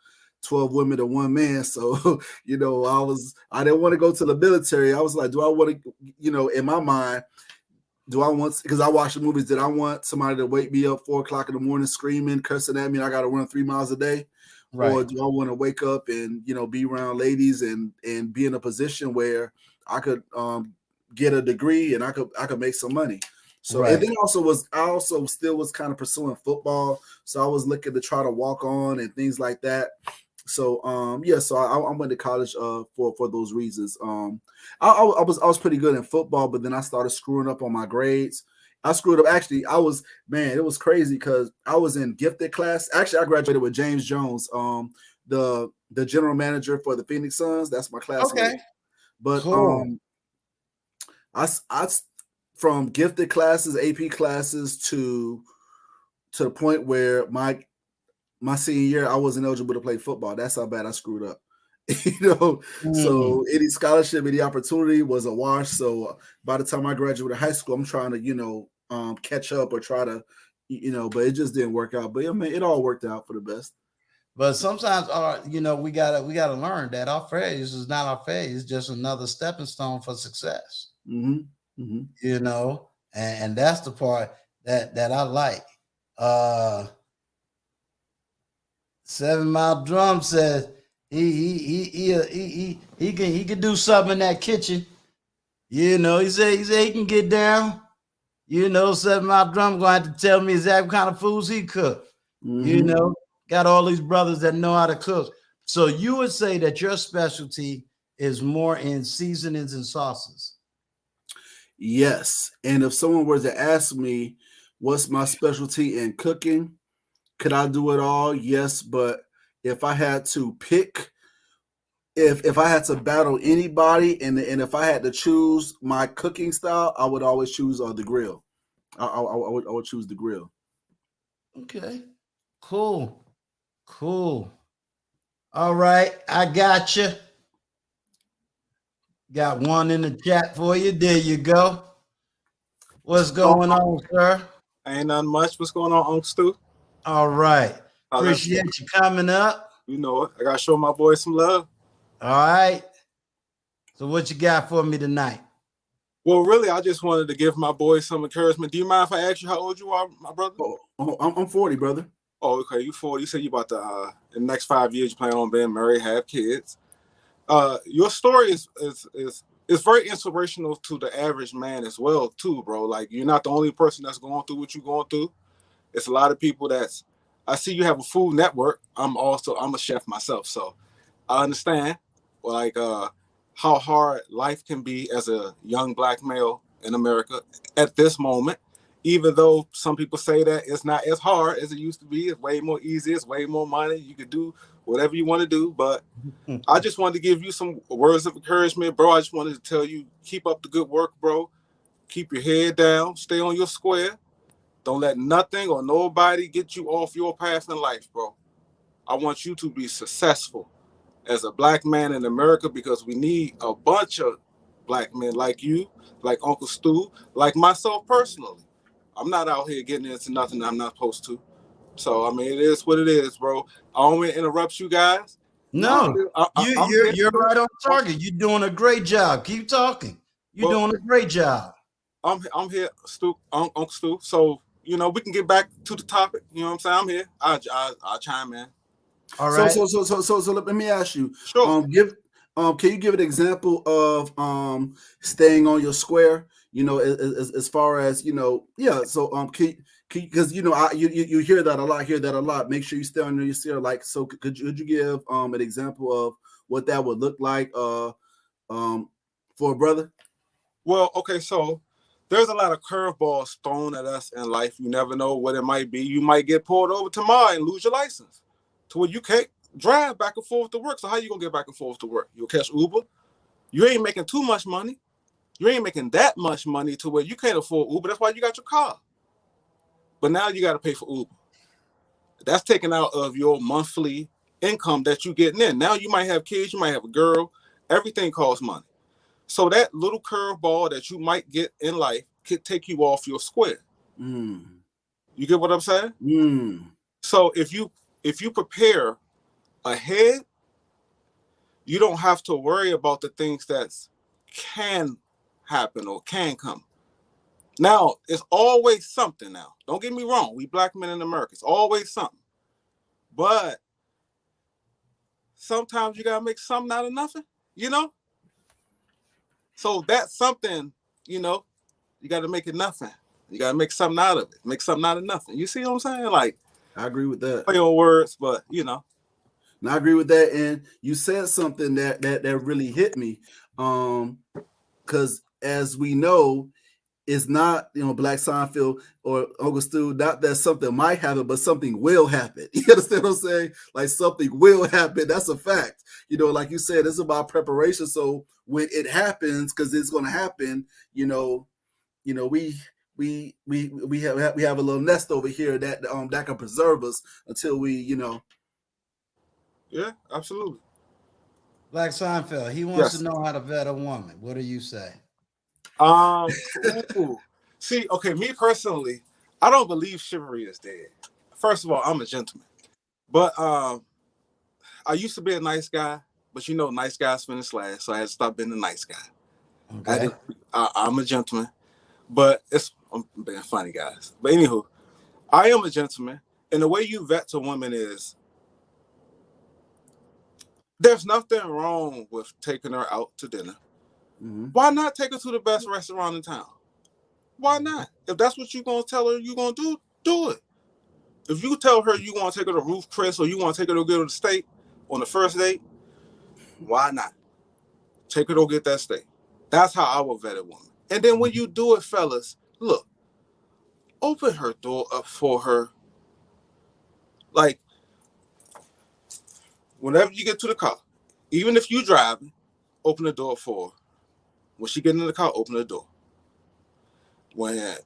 women to one man. So, I didn't want to go to the military. I was like, do I want to, in my mind, do I want, because I watch the movies, did I want somebody to wake me up 4 o'clock in the morning screaming, cursing at me, and I got to run 3 miles a day?
Right,
Or do I want to wake up and, be around ladies and be in a position where I could get a degree and I could make some money? So, and
right,
then I also still was kind of pursuing football. So I was looking to try to walk on and things like that. So so I went to college for those reasons. I was pretty good in football, but then I started screwing up on my grades. I screwed up. Actually, it was crazy because I was in gifted class. Actually, I graduated with James Jones, the general manager for the Phoenix Suns. That's my classmate.
okay,
But
cool.
I from gifted classes, AP classes to the point where my senior year, I wasn't eligible to play football. That's how bad I screwed up.
Mm,
So any scholarship, any opportunity was a wash. So by the time I graduated high school, I'm trying to, catch up or try to, but it just didn't work out. But I mean, it all worked out for the best.
but sometimes, we gotta learn that our failures is not our failures; it's just another stepping stone for success.
Mm-hmm. Mm-hmm.
And that's the part that I like. Uh 7 Mile Drum says he can do something in that kitchen. He said he can get down. 7 Mile Drum gonna have to tell me exactly what kind of foods he cook. You
Mm-hmm.
know, got all these brothers that know how to cook. So you would say that your specialty is more in seasonings and sauces.
Yes. And if someone were to ask me what's my specialty in cooking, could I do it all? Yes. But if I had to pick, if I had to battle anybody and if I had to choose my cooking style, I would always choose the grill. I would choose the grill.
Okay. Cool. Cool. All right, I got you. Got one in the chat for you. There you go. What's going on, sir?
Ain't nothing much. What's going on, Uncle Stu?
All right.
How's that?
Appreciate you coming up.
You know it. I gotta show my boys some love.
All right. So what you got for me tonight?
Well, really, I just wanted to give my boys some encouragement. Do you mind if I ask you how old you are, my brother?
I'm 40, brother.
Oh, okay. You 40. You said you about to in the next 5 years you plan on being married, have kids. Your story is very inspirational to the average man as well, too, bro. Like you're not the only person that's going through what you're going through. It's a lot of people that's. I see you have a food network. I'm a chef myself, so I understand like how hard life can be as a young black male in America at this moment. Even though some people say that it's not as hard as it used to be, it's way more easy, it's way more money. You can do whatever you want to do. But I just wanted to give you some words of encouragement, bro. I just wanted to tell you, keep up the good work, bro. Keep your head down, stay on your square. Don't let nothing or nobody get you off your path in life, bro. I want you to be successful as a black man in America because we need a bunch of black men like you, like Uncle Stu, like myself personally. I'm not out here getting into nothing I'm not supposed to. So, I mean, it is what it is, bro. I don't want to interrupt you guys.
No,
I'm here.
you're right on target. You're doing a great job. Keep talking. You're
Well,
doing a great job.
I'm here, Stu, Uncle Stu. So, you know, we can get back to the topic. You know what I'm saying? I'm here. I'll chime in.
All right.
So let me ask you.
Sure.
Can you give an example of staying on your square? You know, as far as yeah. So because you hear that a lot. Hear that a lot. Make sure you stay on your square. Like, so could you give an example of what that would look like for a brother?
Well, okay, so there's a lot of curveballs thrown at us in life. You never know what it might be. You might get pulled over tomorrow and lose your license to where you can't drive back and forth to work. So how you gonna get back and forth to work? You'll catch Uber. You ain't making too much money. You ain't making that much money to where you can't afford Uber. That's why you got your car. But now you got to pay for Uber. That's taken out of your monthly income that you're getting in. Now you might have kids. You might have a girl. Everything costs money. So that little curveball that you might get in life could take you off your square.
Mm.
You get what I'm saying?
Mm.
So if you prepare ahead, you don't have to worry about the things that can happen or can come. Now, it's always something now. Don't get me wrong. We black men in America, it's always something. But sometimes you got to make something out of nothing, you know? So that's something, you know, you got to make it nothing. You got to make something out of it. Make something out of nothing. You see what I'm saying? Like,
I agree with that.
play on words, but, you know.
And I agree with that. And you said something that really hit me. Because as we know, it's not, Black Seinfeld or Uncle Stu, not that something might happen, but something will happen. You understand what I'm saying? Like, something will happen. That's a fact. Like you said, it's about preparation. So when it happens, because it's going to happen, we have a little nest over here that can preserve us until we.
Yeah, absolutely.
Black Seinfeld, he wants
Yes.
to know how to vet a woman. What do you say?
See, okay, me personally, I don't believe chivalry is dead. First of all, I'm a gentleman. But I used to be a nice guy, but nice guys finish last, so I had to stop being a nice guy.
Okay.
I'm a gentleman, but I'm being funny, guys. But anywho, I am a gentleman, and the way you vet a woman is there's nothing wrong with taking her out to dinner.
Mm-hmm.
Why not take her to the best restaurant in town? Why not? If that's what you're gonna tell her you're gonna do it. If you tell her you want to take her to Ruth Chris or you want to take her to get her the steak on the first date, why not? Take her to get that steak. That's how I would vet a woman. And then when you do it, fellas, look, open her door up for her. Like, whenever you get to the car, even if you driving, open the door for her. When she get in the car, open the door. When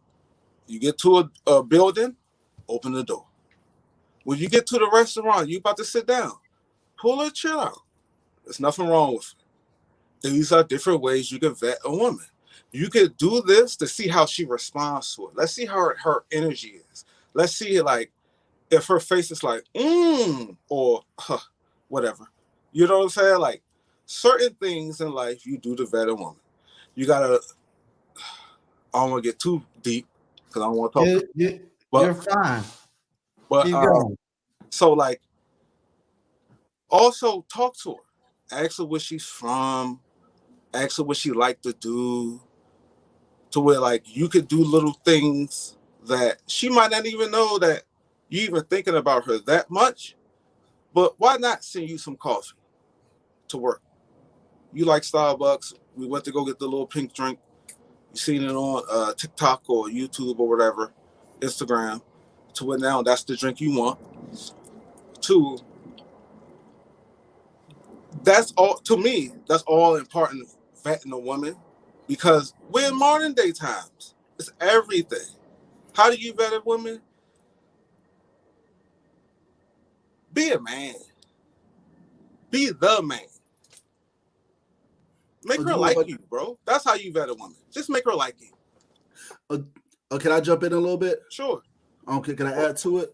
you get to a building, open the door. When you get to the restaurant, you about to sit down, pull her chill out. There's nothing wrong with it. These are different ways you can vet a woman. You could do this to see how she responds to it. Let's see how her energy is. Let's see, like, if her face is like, or huh, whatever. You know what I'm saying? Like, certain things in life you do to vet a woman. You gotta, I don't want to get too deep because I don't want to talk.
You're fine.
But
Keep going.
so, like, also talk to her. Ask her where she's from. Ask her what she like to do. To where, like, you could do little things that she might not even know that you even thinking about her that much. But why not send you some coffee to work? You like Starbucks. We went to go get the little pink drink. You seen it on TikTok or YouTube or whatever, Instagram. To where now that's the drink you want. Two, that's all, to me, that's all important vetting a woman, because we're in modern day times. It's everything. How do you vet a woman? Be a man. Be the man. Make her like you, bro. That's how you vet a woman. Just make her like you.
Can I jump in a little bit?
Sure.
Okay, can I add to it?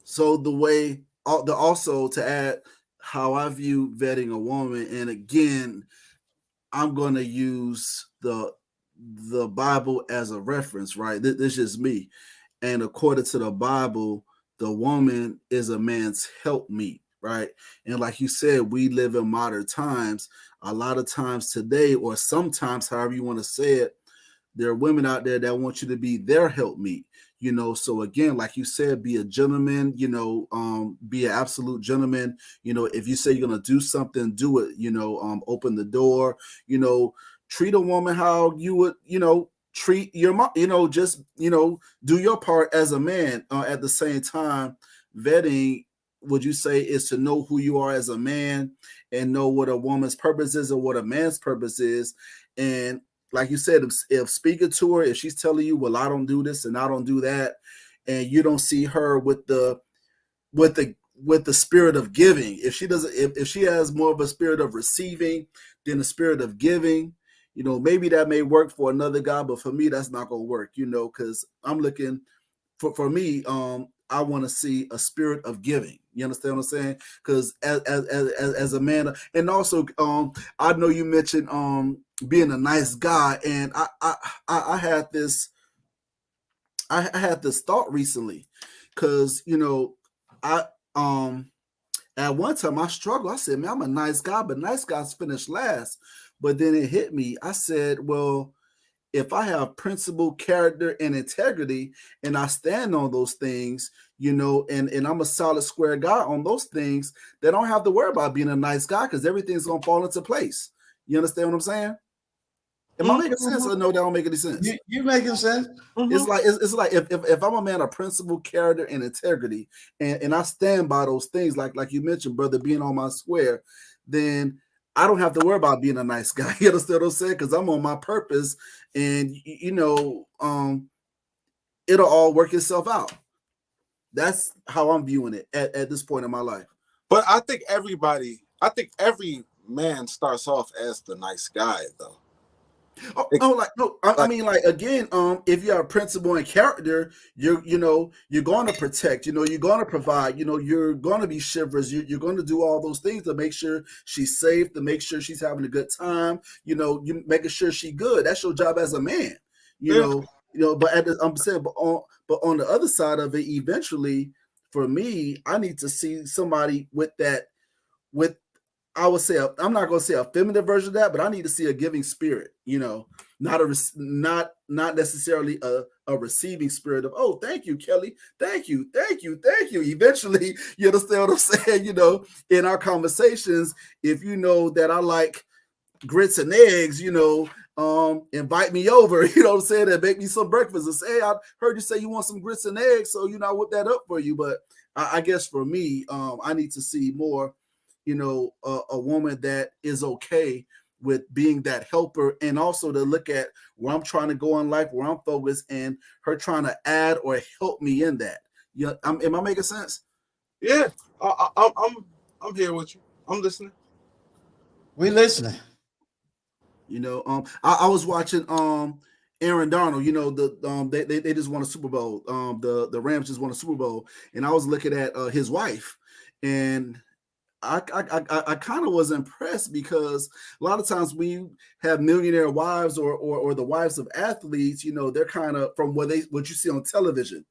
So the way, also to add how I view vetting a woman, and again, I'm going to use the Bible as a reference, right? This is me, and according to the Bible, the woman is a man's helpmeet, right? And like you said, we live in modern times. A lot of times today, or sometimes, however you want to say it, there are women out there that want you to be their helpmeet. So again, like you said, be a gentleman, be an absolute gentleman. If you say you're going to do something, do it, open the door, treat a woman how you would, treat your mom, just, do your part as a man. At the same time, vetting, would you say, is to know who you are as a man and know what a woman's purpose is or what a man's purpose is. And like you said, if speaking to her, if she's telling you, well, I don't do this and I don't do that, and you don't see her with the spirit of giving, if she doesn't, if she has more of a spirit of receiving than a spirit of giving, maybe that may work for another guy, but for me, that's not gonna work, because I'm looking for me, I want to see a spirit of giving. You understand what I'm saying? Because as a man, and also, I know you mentioned being a nice guy, and I had this thought recently, because I at one time I struggled. I said, man, I'm a nice guy, but nice guys finish last. But then it hit me. I said, well, if I have principle, character, and integrity, and I stand on those things, and I'm a solid square guy on those things, they don't have to worry about being a nice guy, because everything's gonna fall into place. You understand what I'm saying? Am I making sense, or no? That don't make any sense.
You making sense?
It's like if I'm a man of principle, character, and integrity, and I stand by those things, like you mentioned, brother, being on my square, then I don't have to worry about being a nice guy. You understand what I'm saying? Because I'm on my purpose, and it'll all work itself out. That's how I'm viewing it at this point in my life.
But I think every man starts off as the nice guy, though.
I mean, like, again, if you have principle and character, you're going to protect, you're going to provide, you're going to be chivalrous, you're going to do all those things to make sure she's safe, to make sure she's having a good time, you making sure she's good. That's your job as a man, But I'm saying, but on the other side of it, eventually, for me, I need to see somebody with I would say, I'm not going to say a feminine version of that, but I need to see a giving spirit, not necessarily a receiving spirit of, oh, thank you, Kelly. Thank you. Eventually, you understand what I'm saying? In our conversations, if you know that I like grits and eggs, invite me over, you know what I'm saying, and make me some breakfast and say, hey, I heard you say you want some grits and eggs, so, I whip that up for you. But I guess for me, I need to see more, a woman that is okay with being that helper, and also to look at where I'm trying to go in life, where I'm focused, and her trying to add or help me in that. Am I making sense?
Yeah, I'm I'm here with you. I'm listening.
We listening.
You know, I was watching Aaron Darnold. You know, they just won a Super Bowl. The Rams just won a Super Bowl, and I was looking at his wife, and I kind of was impressed because a lot of times when you have millionaire wives or the wives of athletes, you know, they're kind of from what you see on television.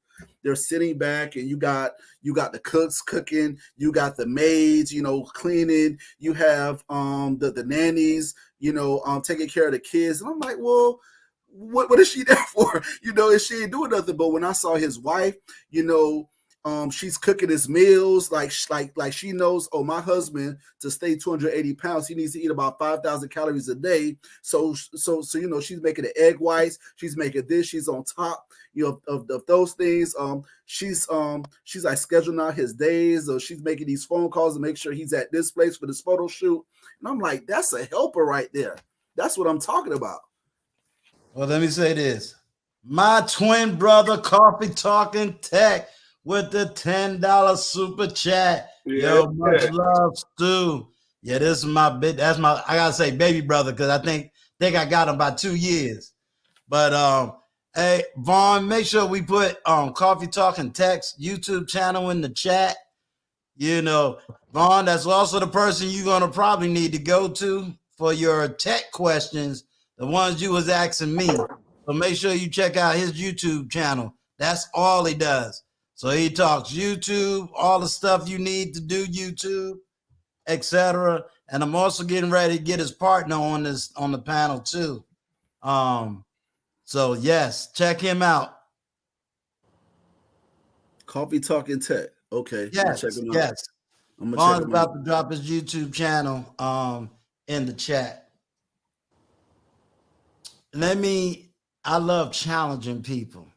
They're sitting back, and you got the cooks cooking, you got the maids, you know, cleaning, you have the nannies, you know, taking care of the kids. And I'm like, well, what is she there for? You know, and she ain't doing nothing. But when I saw his wife, you know, she's cooking his meals like she knows, oh, my husband, to stay 280 pounds, he needs to eat about 5,000 calories a day. So you know, she's making the egg whites, she's making this, she's on top, you know, of those things. She's like scheduling out his days, or she's making these phone calls to make sure he's at this place for this photo shoot. And I'm like, that's a helper right there. That's what I'm talking about.
Well, let me say this. My twin brother, Coffee Talking Tech, with the $10 super chat.
Yeah.
Yo, much love, Stu. Yeah, this is my bit. That's my, I gotta say, baby brother, because I think I got him by 2 years. But hey, Vaughn, make sure we put Coffee Talking Tech's YouTube channel in the chat. You know, Vaughn, that's also the person you're gonna probably need to go to for your tech questions, the ones you was asking me. So make sure you check out his YouTube channel. That's all he does. So he talks YouTube, all the stuff you need to do YouTube, etc. And I'm also getting ready to get his partner on the panel too. So yes, check him out.
Coffee Talking Tech. Okay.
Yes,
check him out.
yes.
I'm gonna
Vaughn's
check him
about
out.
to drop his YouTube channel in the chat. I love challenging people.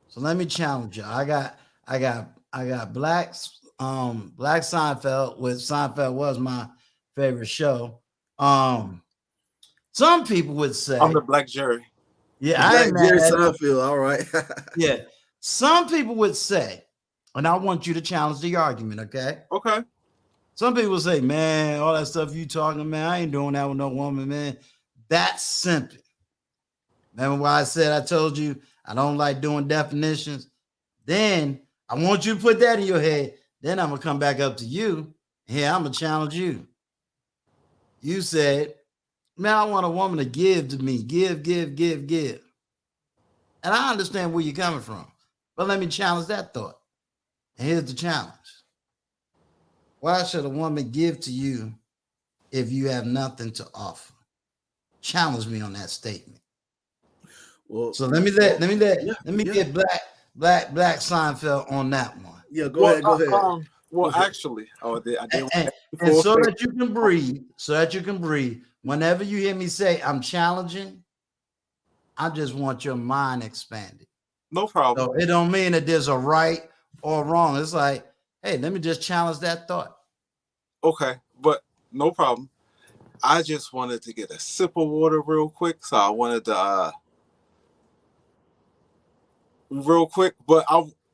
So let me challenge you. I got Black Seinfeld, which Seinfeld was my favorite show. Some people would say
I'm the Black Jerry.
yeah, I ain't mad
Jerry
at it.
Seinfeld. All right.
Yeah. Some people would say, and I want you to challenge the argument, okay?
Okay.
Some people say, man, all that stuff you talking, man, I ain't doing that with no woman, man. That's simping. Remember why I told you I don't like doing definitions? Then I want you to put that in your head. Then I'm going to come back up to you. Here, I'm going to challenge you. You said, man, I want a woman to give to me. Give. And I understand where you're coming from. But let me challenge that thought. And here's the challenge. Why should a woman give to you if you have nothing to offer? Challenge me on that statement.
Well,
so let me get Black Seinfeld on that one.
Yeah, go ahead.
Well, actually, I did.
And so that you can breathe, whenever you hear me say I'm challenging, I just want your mind expanded.
No problem.
So it don't mean that there's a right or wrong. It's like, hey, let me just challenge that thought.
Okay, but no problem. I just wanted to get a sip of water real quick, so I wanted to real quick. But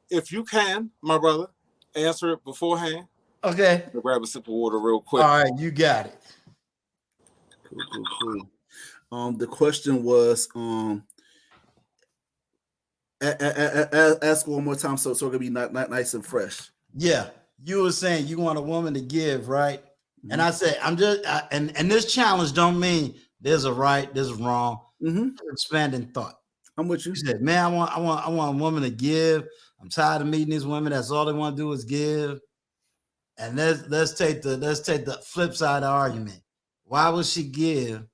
if you can, my brother, answer it beforehand.
Okay.
I'll grab a sip of water real quick.
All right, you got it.
Cool. The question was, ask one more time, so it's gonna be not nice and fresh.
Yeah, you were saying you want a woman to give, right? Mm-hmm. And I said, and this challenge don't mean there's a right, there's a wrong. Mm-hmm. Expanding thought.
I'm with you.
You said, man, I want a woman to give. I'm tired of meeting these women. That's all they want to do is give. And let's take the flip side of the argument. Why would she give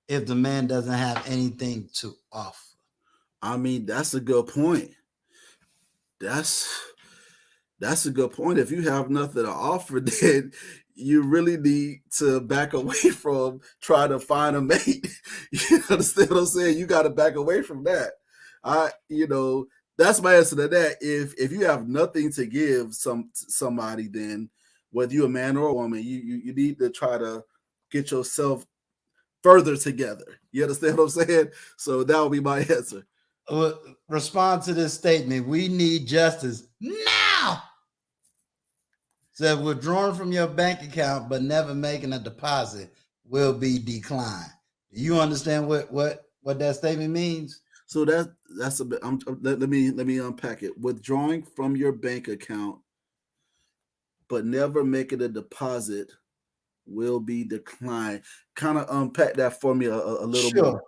if the man doesn't have anything to offer?
I mean, that's a good point. That's a good point. If you have nothing to offer, then you really need to back away from trying to find a mate. You understand what I'm saying? You got to back away from that. That's my answer to that. If you have nothing to give somebody, then whether you're a man or a woman, you need to try to get yourself further together. You understand what I'm saying? So that would be my answer.
Respond to this statement. We need justice now. said withdrawing from your bank account but never making a deposit will be declined. Do you understand what that statement means?
So that's a bit. Let me unpack it. Withdrawing from your bank account, but never making a deposit will be declined. Kind of unpack that for me a little
Sure.
more.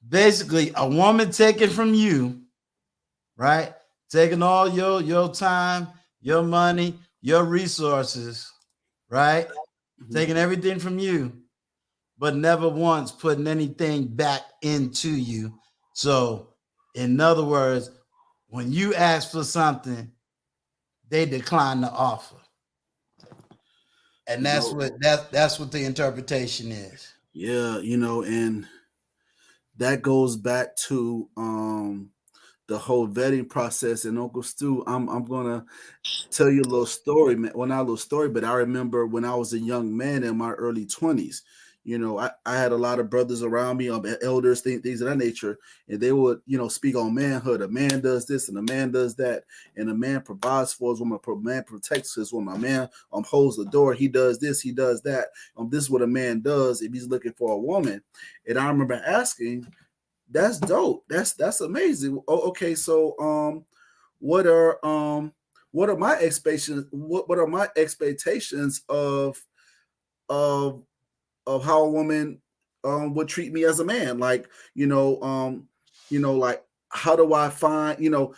Basically, a woman taking from you, right? Taking all your time, your money, your resources, right?
Mhm.
Taking everything from you, but never once putting anything back into you. So, in other words, when you ask for something, they decline the offer. And
You
that's
know,
that's what the interpretation is.
yeah, and that goes back to the whole vetting process. And Uncle Stu, I'm gonna tell you a little story, man. Well, not a little story, but I remember when I was a young man in my early 20s. I had a lot of brothers around me, elders, things of that nature, and they would, speak on manhood. A man does this and a man does that, and a man provides for his woman, a man protects his woman, a man holds the door, he does this, he does that. This is what a man does if he's looking for a woman. And I remember asking, that's dope. That's amazing. Oh, okay, so what are my expectations? What are my expectations of of how a woman would treat me as a man? Like, like how do I find,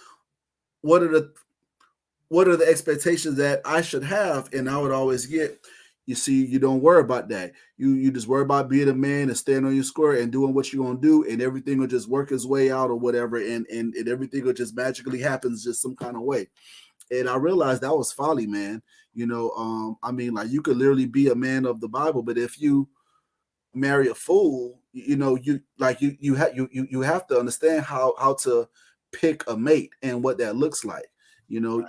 what are the expectations that I should have? And I would always get, you see, you don't worry about that. You just worry about being a man and staying on your square and doing what you're gonna do, and everything will just work its way out or whatever, and everything will just magically happens just some kind of way. And I realized that was folly, man. I mean, like, you could literally be a man of the Bible, but if you marry a fool, you have to understand how to pick a mate and what that looks like.
You're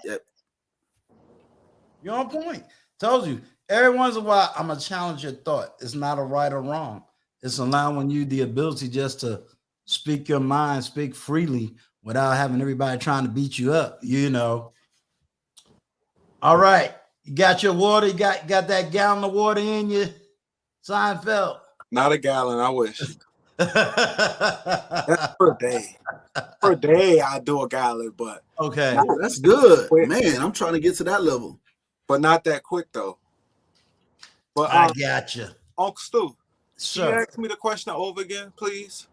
on point. Told you. Every once in a while, I'm gonna challenge your thought. It's not a right or wrong. It's allowing you the ability just to speak your mind, speak freely without having everybody trying to beat you up. All right. You got your water, you got that gallon of water in you, Seinfeld.
Not a gallon, I wish.
Okay.
That's per day. Per day, I do a gallon, but not
Oh, that's good,
quick.
man. I'm trying to get to that level.
But not that quick though. But
I gotcha.
Uncle Stu, can you
Sure.
ask me the question over again, please?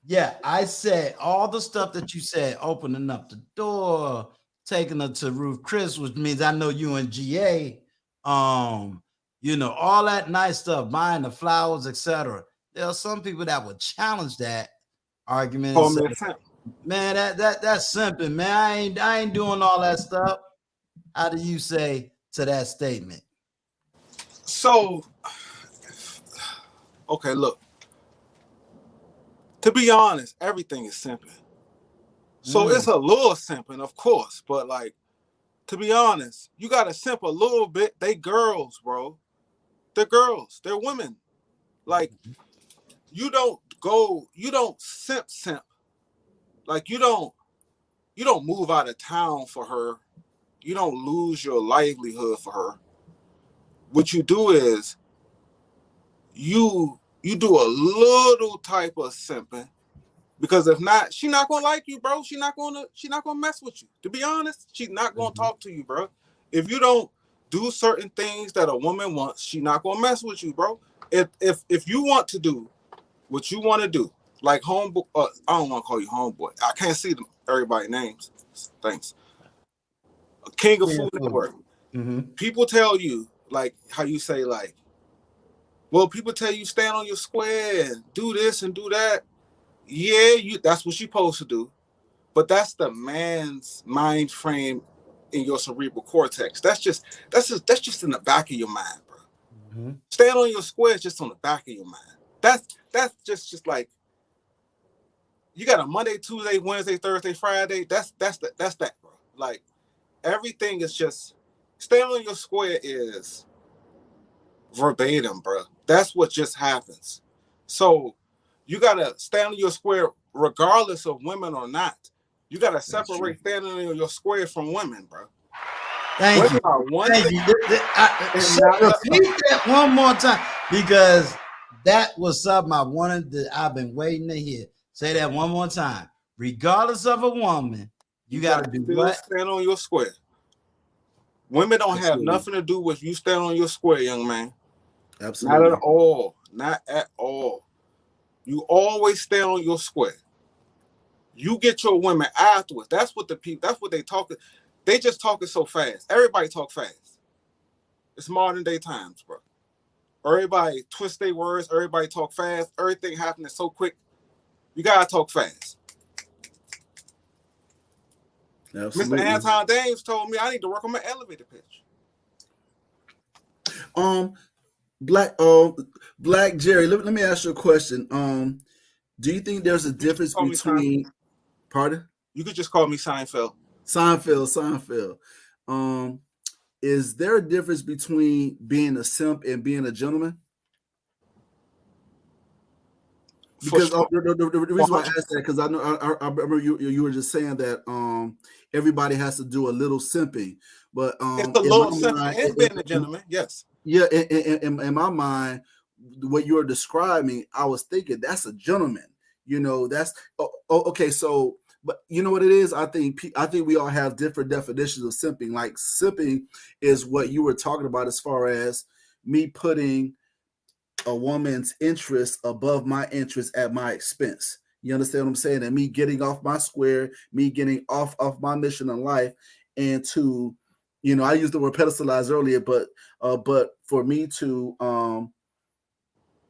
Yeah, I said all the stuff that you said, opening up the door, taking her to Ruth Chris, which means I know you and GA, all that nice stuff, buying the flowers, etc. There are some people that would challenge that argument and
Call
say,
me a simp.
man, that's simping, man. I ain't doing all that stuff. How do you say to that statement?
So, okay, look. To be honest, everything is simping. So it's a little simping, of course, but like, to be honest, you gotta simp a little bit. They girls, bro. They're girls. They're women. Like, you don't simp. Like, you don't move out of town for her. You don't lose your livelihood for her. What you do is you do a little type of simping, because if not, she not gonna like you, bro. She not gonna mess with you. To be honest, she's not gonna talk to you, bro. If you don't do certain things that a woman wants, she not gonna mess with you, bro. If you want to do what you want to do, like homeboy, I don't want to call you homeboy. I can't see everybody's names. Thanks. King of Food Network. People tell you, like, how you say, like, well, people tell you stand on your square and do this and do that. Yeah, that's what you're supposed to do. But that's the man's mind frame in your cerebral cortex. That's just in the back of your mind, bro. Stand on your square is just on the back of your mind. That's just like, you got a Monday, Tuesday, Wednesday, Thursday, Friday. That's that, bro. Like, everything is just, stand on your square is verbatim, bro. That's what just happens. So you gotta stand on your square regardless of women or not. You gotta separate standing on your square from women, bro.
Thank you.
Women are one
Thank
thing
you.
and not the
Repeat that one more time because that was something I wanted to, I've been waiting to hear. Say that one more time. Regardless of a woman, you got to do
still
what?
stand on your square. Women don't have
Absolutely.
nothing to do with you stand on your square, young man.
Absolutely.
Not at all. Not at all. You always stand on your square. You get your women afterwards. That's what the people. That's what they talk. They just talking so fast. Everybody talk fast. It's modern day times, bro. Everybody twist their words. Everybody talk fast. Everything happening so quick. You gotta talk fast.
Absolutely.
Mr. Anton Dames told me I need to work on my elevator pitch.
Black Jerry, let me ask you a question. Do you think there's a difference
Call me
between pardon?
You could just call me Seinfeld.
Seinfeld. Is there a difference between being a simp and being a gentleman? Because
Sure.
the reason why I asked that, because I know I remember you were just saying that everybody has to do a little simping, but
It's a
in
little
my
simple
mind,
and being a gentleman. Yes.
yeah, in my mind, what you were describing, I was thinking that's a gentleman. You know, that's okay. So, but you know what it is? I think we all have different definitions of simping. Like simping is what you were talking about as far as me putting a woman's interest above my interest at my expense. You understand what I'm saying? And me getting off my square, me getting off of my mission in life, and to, you know, I used the word pedestalize earlier, but for me to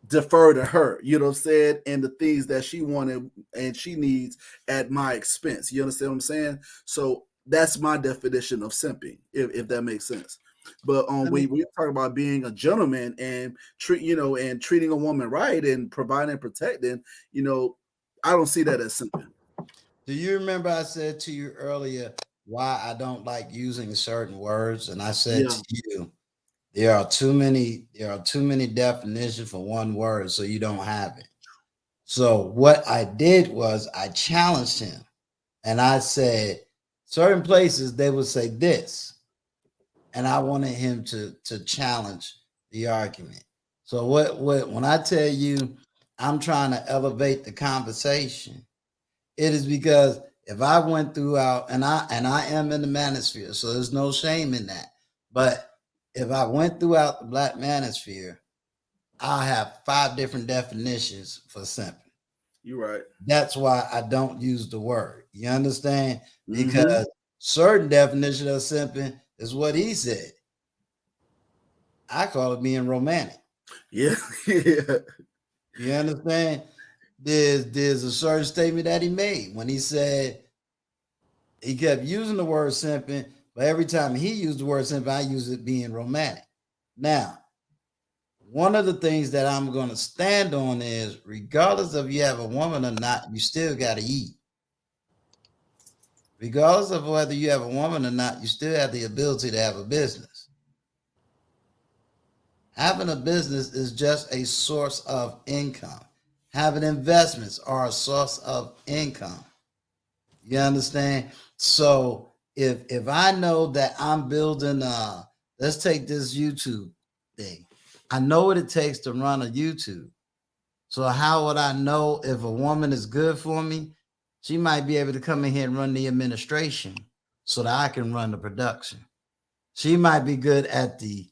defer to her, you know what I'm saying, and the things that she wanted and she needs at my expense. You understand what I'm saying? So that's my definition of simping, if that makes sense. But we talk about being a gentleman and treating a woman right and providing and protecting, you know, I don't see that as simping.
Do you remember I said to you earlier why I don't like using certain words? And I said to you, there are too many definitions for one word, so you don't have it. So what I did was I challenged him and I said, certain places they would say this. And I wanted him to challenge the argument. So what when I tell you I'm trying to elevate the conversation, it is because if I went throughout and I am in the manosphere, so there's no shame in that. But if I went throughout the black manosphere, I have 5 different definitions for simping.
You're right.
That's why I don't use the word. You understand? Because certain definition of simping is what he said. I call it being romantic.
Yeah.
You understand? There's a certain statement that he made when he said he kept using the word simping, but every time he used the word simping, I use it being romantic. Now, one of the things that I'm going to stand on is regardless of you have a woman or not, you still got to eat. Regardless of whether you have a woman or not, you still have the ability to have a business. Having a business is just a source of income. Having investments are a source of income. You understand? So if I know that I'm building let's take this YouTube thing. I know what it takes to run a YouTube. So how would I know if a woman is good for me? She might be able to come in here and run the administration so that I can run the production. She might be good at the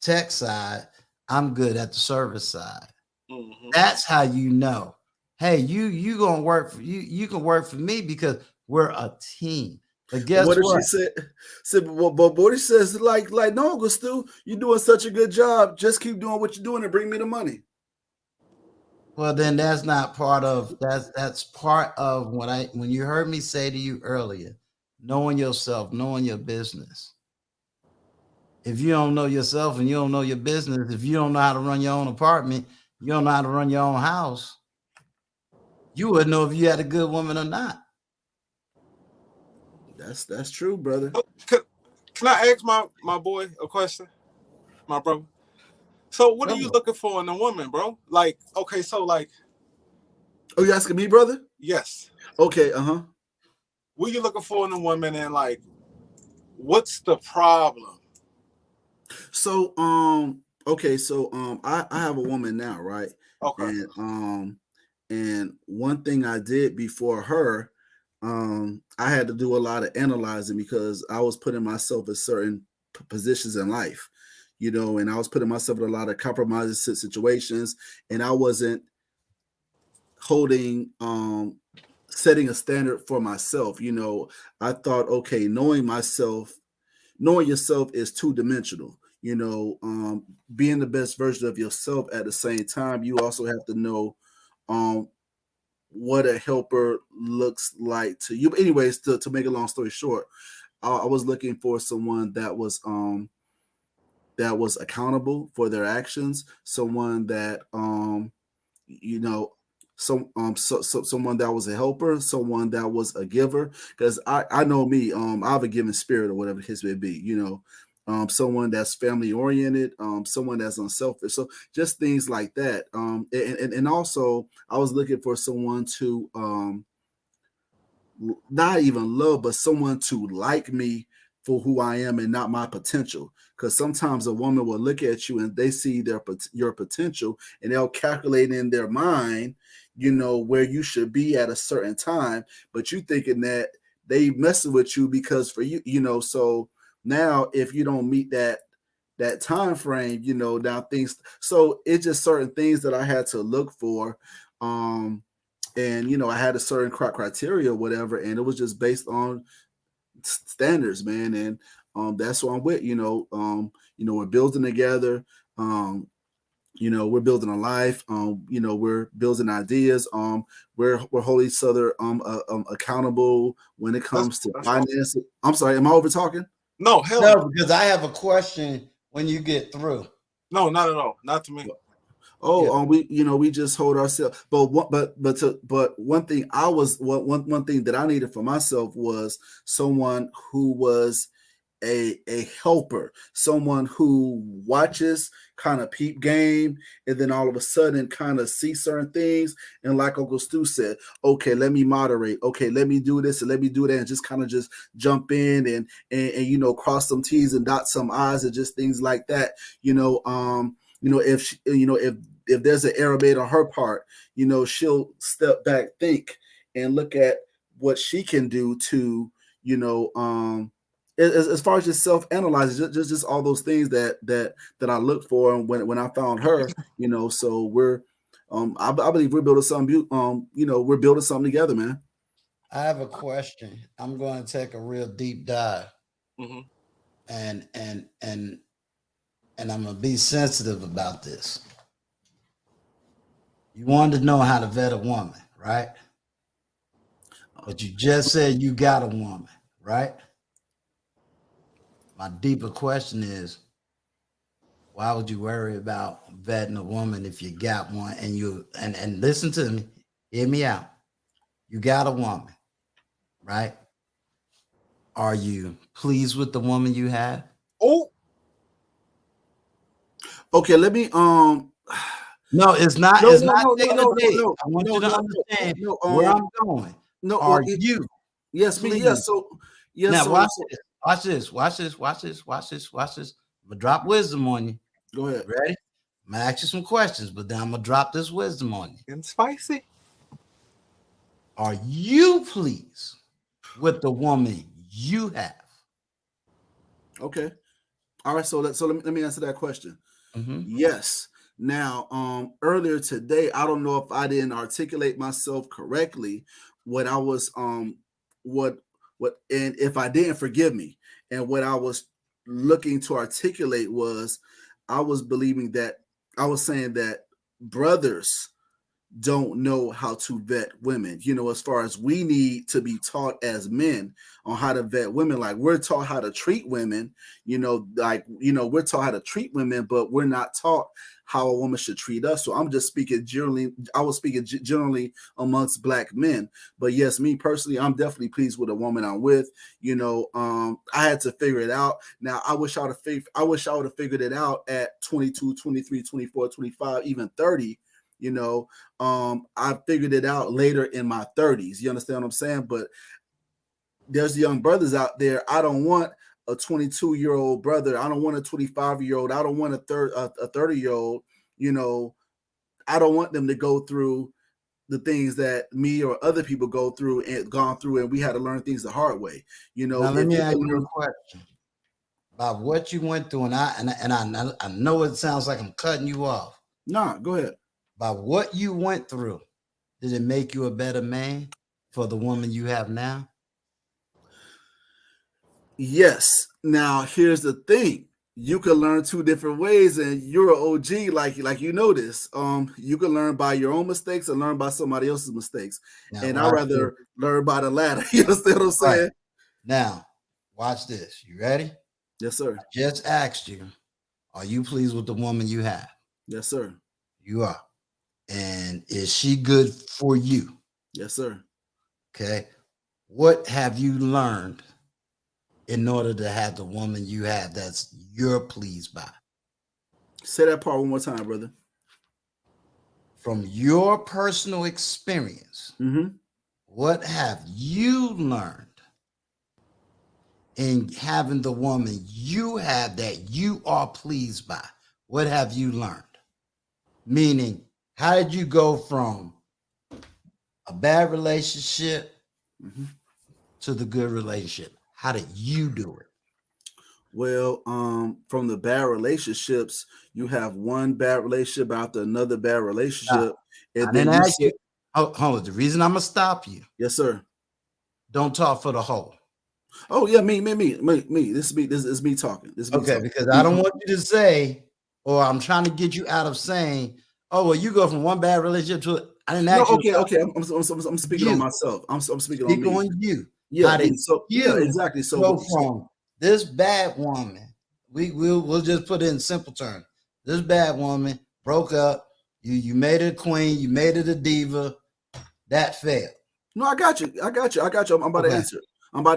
tech side. I'm good at the service side. Mm-hmm. That's how you know. Hey, you gonna work for you can work for me because we're a team. But guess what?
She said, but what she says, like no, Uncle Stu, you're doing such a good job. Just keep doing what you're doing and bring me the money.
Well, then that's not part of that's part of when you heard me say to you earlier, knowing yourself, knowing your business. If you don't know yourself and you don't know your business, if you don't know how to run your own apartment, you don't know how to run your own house, you wouldn't know if you had a good woman or not.
That's true, brother.
Can I ask my boy a question? My brother. So what are you looking for in a woman, bro? Like, okay, so like.
Oh, you asking me, brother?
Yes.
Okay,
What are you looking for in a woman, and like, What's the problem?
So okay, so I have a woman now, right?
Okay.
And one thing I did before her, I had to do a lot of analyzing because I was putting myself in certain positions in life, and I was putting myself in a lot of compromising situations, and I wasn't holding setting a standard for myself. I thought, okay, knowing yourself is two-dimensional. Being the best version of yourself. At the same time, you also have to know um what a helper looks like to you. But anyways, to make a long story short, I was looking for someone that was accountable for their actions, someone that you know someone that was a helper, someone that was a giver, because I know me, I have a giving spirit, or whatever the case may be. Someone that's family oriented, someone that's unselfish, so just things like that. And also I was looking for someone to not even love, but someone to like me for who I am and not my potential. Because sometimes a woman will look at you and they see your potential, and they'll calculate in their mind, where you should be at a certain time, but you thinking that they messing with you because for you. So now if you don't meet that time frame, now things. So it's just certain things that I had to look for. And I had a certain criteria or whatever, and it was just based on standards, man. And that's what I'm with. We're building together. We're building a life. We're building ideas. We're holding each other accountable when it comes to
That's all.
finance. I'm sorry, am I over talking?
No, hell
No, because I have a question when you get through.
no, not at all. Not to me.
Oh,
Yeah.
we just hold ourselves. But one thing one thing that I needed for myself was someone who was a helper, someone who watches, kind of peep game, and then all of a sudden kind of see certain things. And like Uncle Stu said, okay, let me moderate. Okay, let me do this and let me do that, and just kind of just jump in and cross some T's and dot some I's and just things like that. If if there's an error made on her part, she'll step back, think, and look at what she can do to, as far as just self-analyzing, just all those things that I look for. And when I found her, so we're, I believe we're building something. We're building something together, man.
I have a question. I'm going to take a real deep dive,
Mm-hmm.
and I'm gonna be sensitive about this. You wanted to know how to vet a woman, right? But you just said you got a woman, right? My deeper question is, why would you worry about vetting a woman if you got one and listen to me, hear me out. You got a woman, right? Are you pleased with the woman you have?
Oh,
Okay, let me
No, it's not.
no
It's
no
not
no
taking
no
a
no
dig.
no
I want
no
you to
no
understand
no
where I'm going.
no
Are you
yes, me, yes,
pleased?
so yes,
Now
so,
watch this. Watch this. Watch this. Watch this. Watch this. Watch this. I'm gonna drop wisdom on you.
go ahead.
Ready? I'm gonna ask you some questions, but then I'm gonna drop this wisdom on you.
and spicy.
Are you pleased with the woman you have?
Okay, all right, so let me answer that question.
Mm-hmm.
Yes. Now, earlier today, I don't know if I didn't articulate myself correctly. What I was, and if I didn't, forgive me. And what I was looking to articulate was, I was believing that I was saying that brothers don't know how to vet women. As far as we need to be taught as men on how to vet women, like we're taught how to treat women, we're taught how to treat women, but we're not taught how a woman should treat us. So I'm just speaking generally, I was speaking generally amongst black men. But yes, me personally, I'm definitely pleased with the woman I'm with. I had to figure it out. Now, I wish I would have figured it out at 22, 23, 24, 25, even 30. I figured it out later in my 30s. You understand what I'm saying? But there's young brothers out there. I don't want a 22-year-old brother. I don't want a 25-year-old. I don't want a 30-year-old. I don't want them to go through the things that me or other people go through and gone through, and we had to learn things the hard way.
Now let me ask you a question about what you went through, and I know it sounds like I'm cutting you off.
Nah, go ahead.
About what you went through, did it make you a better man for the woman you have now?
Yes. Now here's the thing. You can learn two different ways, and you're an OG, like this. You can learn by your own mistakes and learn by somebody else's mistakes.
Now,
and I'd rather learn by the latter. You understand what I'm saying?
Right. Now, watch this. You ready?
Yes, sir.
I just asked you, are you pleased with the woman you have?
Yes, sir.
You are. And is she good for you?
Yes, sir.
Okay. What have you learned in order to have the woman you have that's you're pleased by?
Say that part one more time, brother.
From your personal experience, what have you learned in having the woman you have that you are pleased by? What have you learned? Meaning, how did you go from a bad relationship to the good relationship? How did you do it?
Well, from the bad relationships, you have one bad relationship after another bad relationship.
I didn't ask you. Hold on. The reason I'm gonna stop you.
Yes, sir.
Don't talk for the whole.
Oh yeah, me. This is me talking. This is me
okay,
talking.
Because I don't want you to say, or I'm trying to get you out of saying, "Oh, well, you go from one bad relationship to." I didn't ask you.
Okay. I'm speaking on myself. I'm speaking on me.
On you.
Yeah.
How did you
exactly. So
go from this bad woman? We'll just put it in simple terms. This bad woman broke up. You made it a queen. You made it a diva. That failed.
No, I got you. I'm about to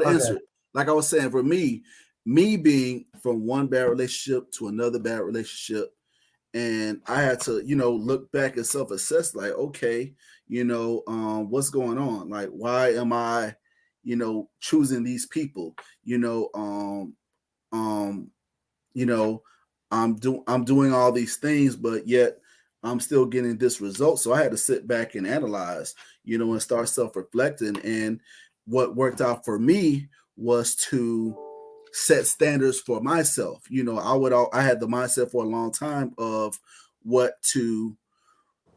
answer. Like I was saying, for me being from one bad relationship to another bad relationship, and I had to, look back and self-assess, like, okay, what's going on? Like, why am I, choosing these people? I'm doing all these things, but yet I'm still getting this result. So I had to sit back and analyze, and start self-reflecting. And what worked out for me was to set standards for myself. I had the mindset for a long time of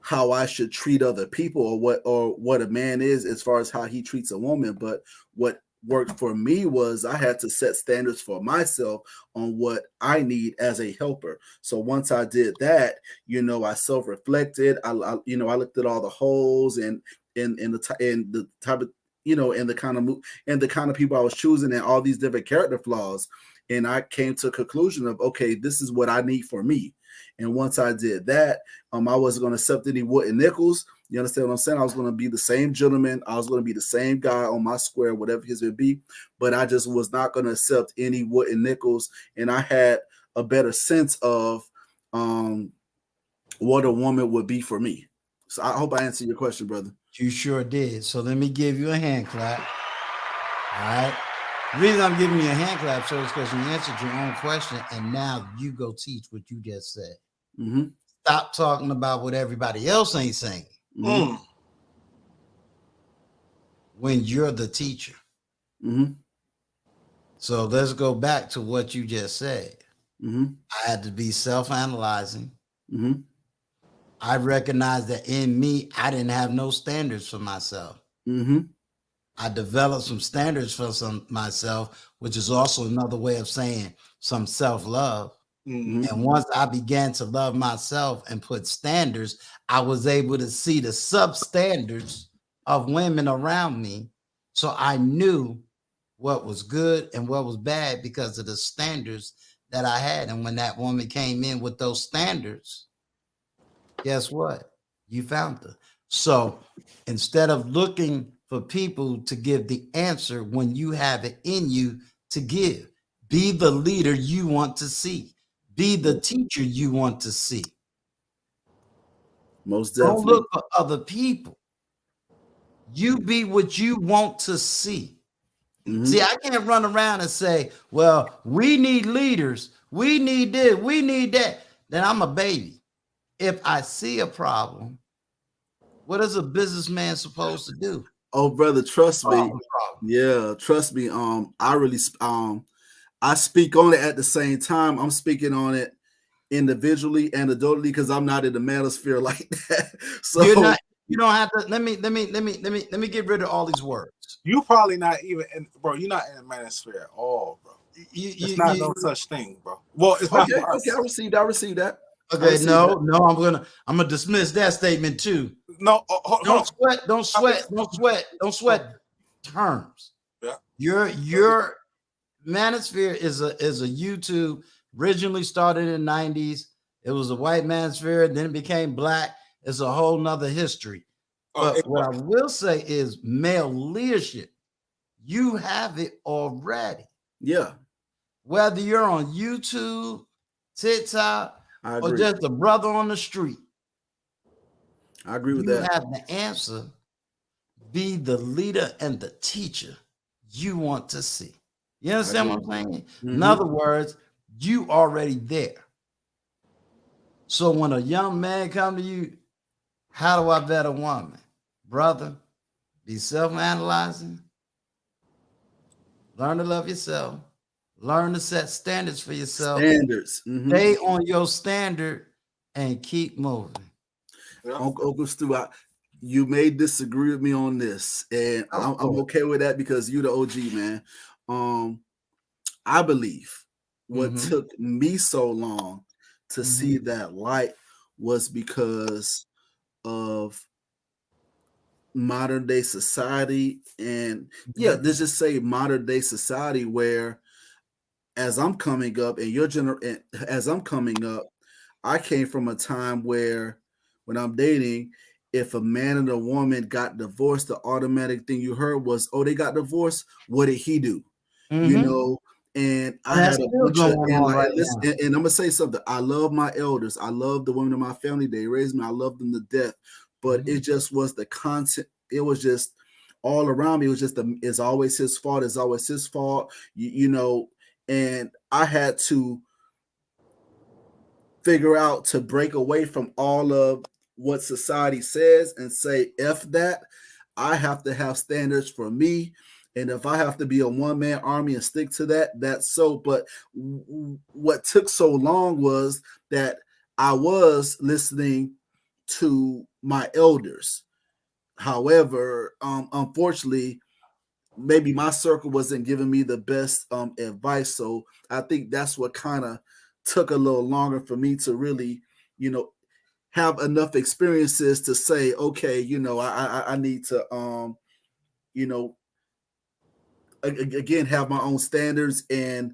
how I should treat other people, or what a man is as far as how he treats a woman. But what worked for me was I had to set standards for myself on what I need as a helper. So once I did that, I self-reflected. I looked at all the holes and the type of and the kind of people I was choosing and all these different character flaws. And I came to a conclusion of, okay, this is what I need for me. And once I did that, I wasn't going to accept any wood and nickels. You understand what I'm saying? I was going to be the same gentleman. I was going to be the same guy on my square, whatever his would be. But I just was not going to accept any wood and nickels. And I had a better sense of what a woman would be for me. So I hope I answered your question, brother.
You sure did. So let me give you a hand clap. All right. The reason I'm giving you a hand clap, so is because you answered your own question, and now you go teach what you just said. Stop talking about what everybody else ain't saying. When you're the teacher. So let's go back to what you just said. I had to be self-analyzing. I recognized that in me, I didn't have no standards for myself. I developed some standards for myself, which is also another way of saying some self-love. And once I began to love myself and put standards, I was able to see the substandards of women around me. So I knew what was good and what was bad because of the standards that I had. And when that woman came in with those standards, guess what? You found her. So instead of looking for people to give the answer when you have it in you to give, be the leader you want to see. Be the teacher you want to see.
Most definitely.
Don't look for other people. You be what you want to see. See, I can't run around and say, well, we need leaders. We need this. We need that. Then I'm a baby. If I see a problem, what is a businessman supposed to do?
Oh, brother, trust me.
Solve the problem.
Yeah, trust me. I really I speak on it at the same time. I'm speaking on it individually and adultly because I'm not in the manosphere like that. So
You're not. You don't have to. Let me get rid of all these words.
You probably not even in, bro. You're not in the manosphere at all, bro. It's not no such thing, bro. Well, it's not for us.
Okay, I received that.
Okay, no, I'm gonna dismiss that statement too.
No,
Don't sweat terms.
Yeah.
Your manosphere is a YouTube, originally started in the 90s. It was a white manosphere, then it became black. It's a whole nother history. But what I will say is male leadership, you have it already.
Yeah.
Whether you're on YouTube, TikTok, or just a brother on the street.
I agree with that.
You have the answer. Be the leader and the teacher you want to see. You understand what I'm saying? In other words, you already there. So when a young man come to you, how do I vet a woman? Brother, be self-analyzing. Learn to love yourself. Learn to set standards for yourself.
Standards.
Stay on your standard and keep moving.
Uncle Stu, you may disagree with me on this, and I'm okay with that because you're the OG, man. I believe what took me so long to see that light was because of modern day society, and let's just say modern day society where as I'm coming up and as I'm coming up, I came from a time where when I'm dating, if a man and a woman got divorced, the automatic thing you heard was, oh, they got divorced. What did he do? You know, and I had a bunch of, and I'm gonna say something. I love my elders. I love the women in my family. They raised me. I love them to death. But it just was the content. It was just all around me. It was just it's always his fault. It's always his fault. You know, and I had to figure out to break away from all of what society says and say, F that. I have to have standards for me. And if I have to be a one-man army and stick to that, that's so. But what took so long was that I was listening to my elders. However, unfortunately, maybe my circle wasn't giving me the best advice. So I think that's what kind of took a little longer for me to really, you know, have enough experiences to say, okay, you know, I need to, you know, again, have my own standards and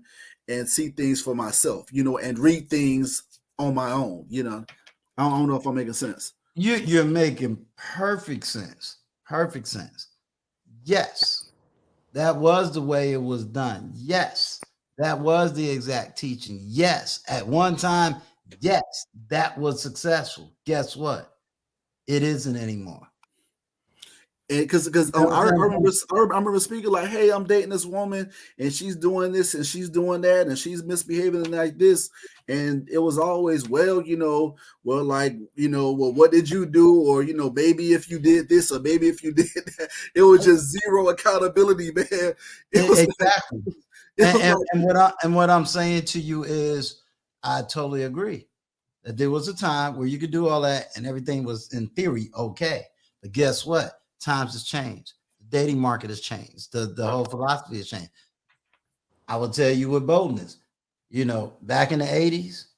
see things for myself, you know, and read things on my own, you know. I don't know if I'm making sense.
You're making perfect sense. Perfect sense. Yes, that was the way it was done. Yes, that was the exact teaching. Yes, at one time, yes, that was successful. Guess what? It isn't anymore.
And because I remember speaking like, hey, I'm dating this woman and she's doing this and she's doing that and she's misbehaving like this. And it was always, well, you know, like, you know, well, what did you do? Or, you know, maybe if you did this or maybe if you did that. It was just zero accountability, man. It was
exactly. And what I'm saying to you is I totally agree that there was a time where you could do all that and everything was in theory okay. But guess what? Times has changed. The dating market has changed. The whole philosophy has changed. I will tell you with boldness, you know, back in the 80s,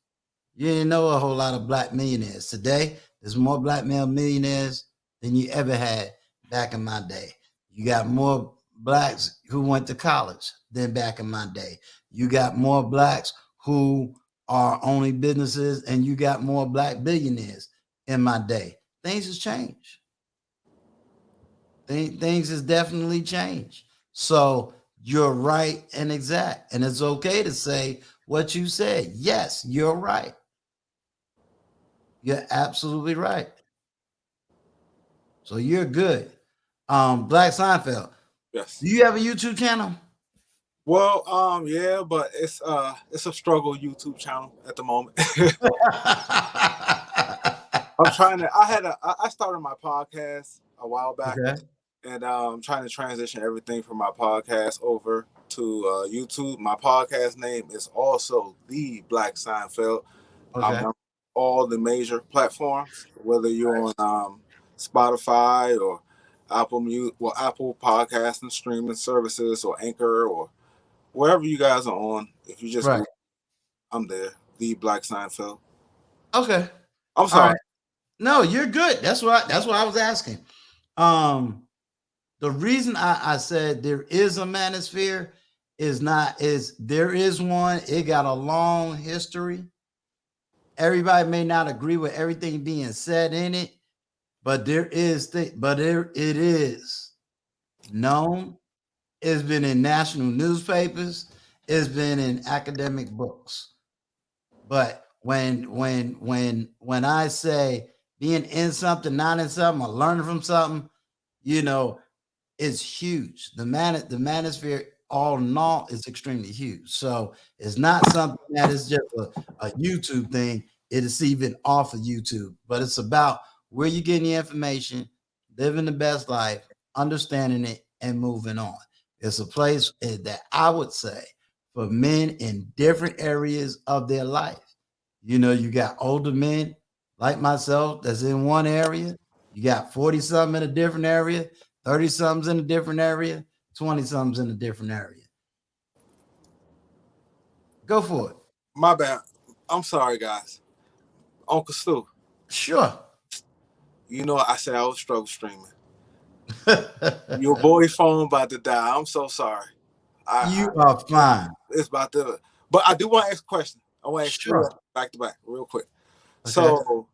you didn't know a whole lot of black millionaires. Today, there's more black male millionaires than you ever had back in my day. You got more blacks who went to college than back in my day. You got more blacks who are owning businesses, and you got more black billionaires in my day. Things has changed. Things has definitely changed. So you're right and exact. And it's okay to say what you said. Yes, you're right. You're absolutely right. So you're good. Black Seinfeld.
Yes.
Do you have a YouTube channel?
Well, yeah, but it's a struggle YouTube channel at the moment. I'm trying to. I started my podcast a while back,
Okay.
and I'm trying to transition everything from my podcast over to YouTube. My podcast name is also The Black Seinfeld. I'm
Okay.
on all the major platforms, whether you're on Spotify or Apple Podcast and streaming services, or Anchor, or wherever you guys are on. If you just
Right.
Google, I'm there. The Black Seinfeld.
Okay.
I'm
All
sorry.
right. No, you're good. That's what I was asking. The reason I said there is a manosphere is there is one. It got a long history. Everybody may not agree with everything being said in it, but it is known. It's been in national newspapers. It's been in academic books. But when I say being in something, not in something, or learning from something, you know, it's huge. The manosphere all in all is extremely huge. So it's not something that is just a YouTube thing. It is even off of YouTube, but it's about where you're getting the information, living the best life, understanding it, and moving on. It's a place that I would say for men in different areas of their life. You know, you got older men like myself that's in one area. You got 40 something in a different area, 30 somethings in a different area, 20 somethings in a different area. Go for it.
My bad. I'm sorry, guys. Uncle Stu,
Sure.
you know I said I was struggle streaming. Your boy's phone about to die. I'm so sorry.
You are fine.
It's about to. But I do want to ask a question. I want to ask
Sure.
you back to back, real quick.
Okay.
So,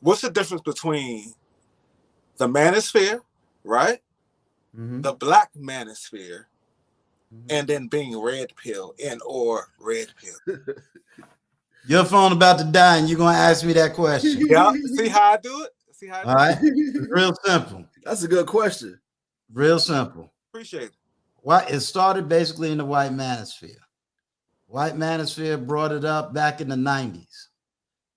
what's the difference between the manosphere, right?
Mhm.
The black manosphere,
Mhm.
and then being red pill or red pill?
Your phone about to die, and you're gonna ask me that question.
Yeah. See how I do it? See how I do
All right. It's real simple.
That's a good question.
Real simple.
Appreciate it.
Why it started basically in the white manosphere. White manosphere brought it up back in the 90s.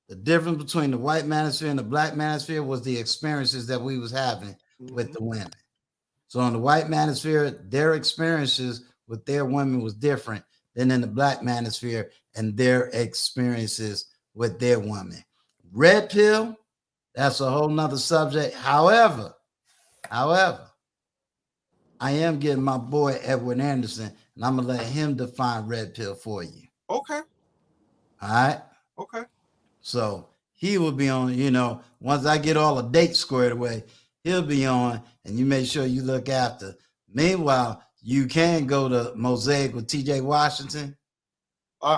The difference between the white manosphere and the black manosphere was the experiences that we was having with the women. So in the white manosphere, their experiences with their women was different than in the black manosphere and their experiences with their women. Red pill, that's a whole nother subject. However, I am getting my boy Edward Anderson, and I'm gonna let him define red pill for you.
Okay.
All right.
Okay.
So he will be on, you know, once I get all the dates squared away, he'll be on, and you make sure you look after. Meanwhile, you can go to Mosaic with TJ Washington.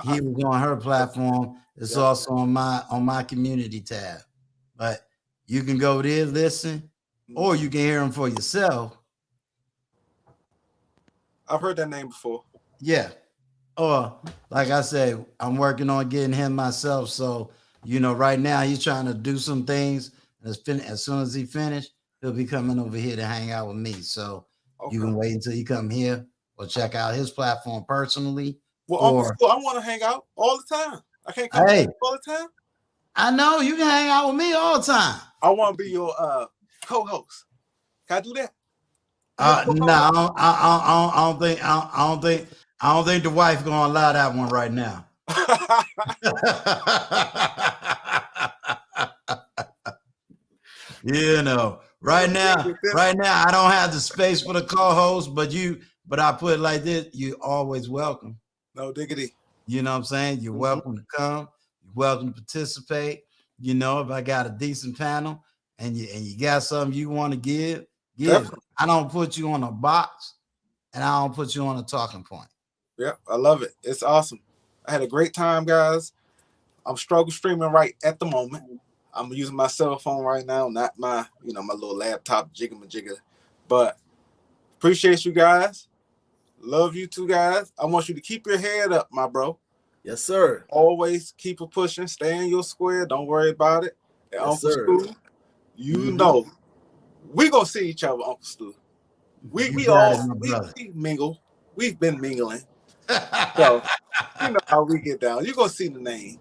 He was on her platform. It's also on my community tab. But you can go there, listen, or you can hear him for yourself.
I've heard that name before.
Yeah. Or like I said, I'm working on getting him myself. So, you know, right now he's trying to do some things. As soon as he finished, he'll be coming over here to hang out with me. So you can wait until he come here or check out his platform personally.
Well, Uncle Stu, I want to hang out all the time. I can't come all the time.
I know you can hang out with me all the time.
I want to be your co-host. Can I do that?
No, I don't think the wife gonna allow that one right now. You know, right now, I don't have the space for the co-host, but I put it like this: you're always welcome.
No diggity.
You know what I'm saying? You're welcome to come. You're welcome to participate. You know, if I got a decent panel and you got something you want to give.
Definitely.
I don't put you on a box, and I don't put you on a talking point.
Yeah, I love it. It's awesome. I had a great time, guys. I'm struggle streaming right at the moment. I'm using my cell phone right now, not my little laptop jigger. But appreciate you guys. Love you two guys. I want you to keep your head up, my bro.
Yes, sir.
Always keep it pushing. Stay in your square. Don't worry about it. And
Yes,
Uncle
sir.
Stu, you know, we gonna see each other, Uncle Stu. We mingle we've been mingling. So you know how we get down. You're gonna see the name.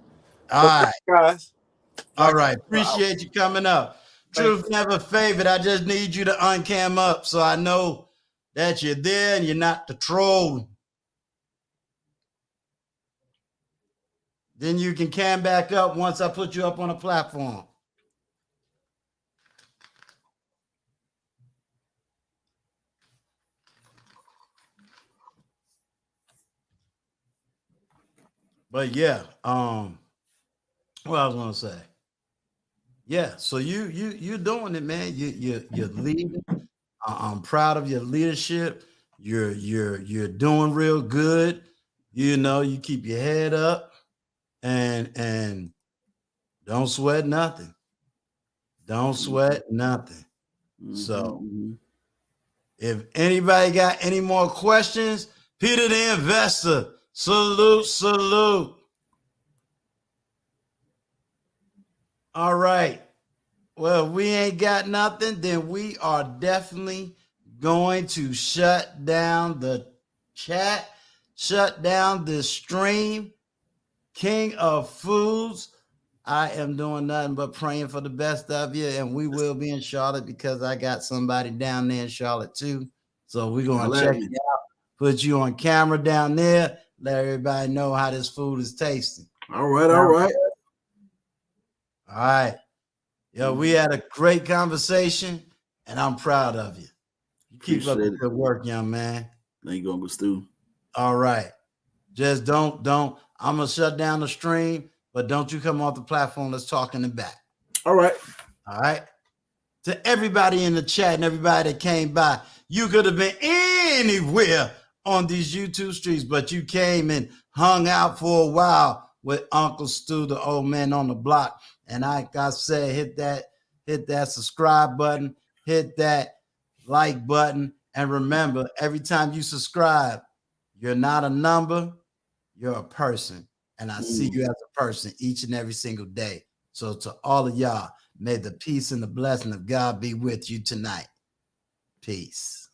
All
But
right.
guys.
All right. Appreciate you coming up.
Thank
Truth never favored. I just need you to uncam up so I know that you're there and you're not the troll. Then you can cam back up once I put you up on a platform. But yeah, what I was gonna say. Yeah, so you're doing it, man. You're leading. I'm proud of your leadership. You're doing real good. You know, you keep your head up and don't sweat nothing. Don't sweat nothing. So if anybody got any more questions, Peter the Investor, salute. All right. Well, we ain't got nothing, then we are definitely going to shut down the chat, shut down this stream. King of Foods, I am doing nothing but praying for the best of you, and we will be in Charlotte because I got somebody down there in Charlotte too. So we're going to check you out, put you on camera down there, let everybody know how this food is tasting.
All right.
All right. Yo, we had a great conversation, and I'm proud of you. You keep up the good work, young man.
Thank you, Uncle Stu.
All right. Just don't. I'm going to shut down the stream, but don't you come off the platform. Let's talk in the back.
All right.
To everybody in the chat and everybody that came by, you could have been anywhere on these YouTube streets, but you came and hung out for a while with Uncle Stu, the old man on the block. And like I said, hit that subscribe button, hit that like button. And remember, every time you subscribe, you're not a number, you're a person. And I see you as a person each and every single day. So to all of y'all, may the peace and the blessing of God be with you tonight. Peace.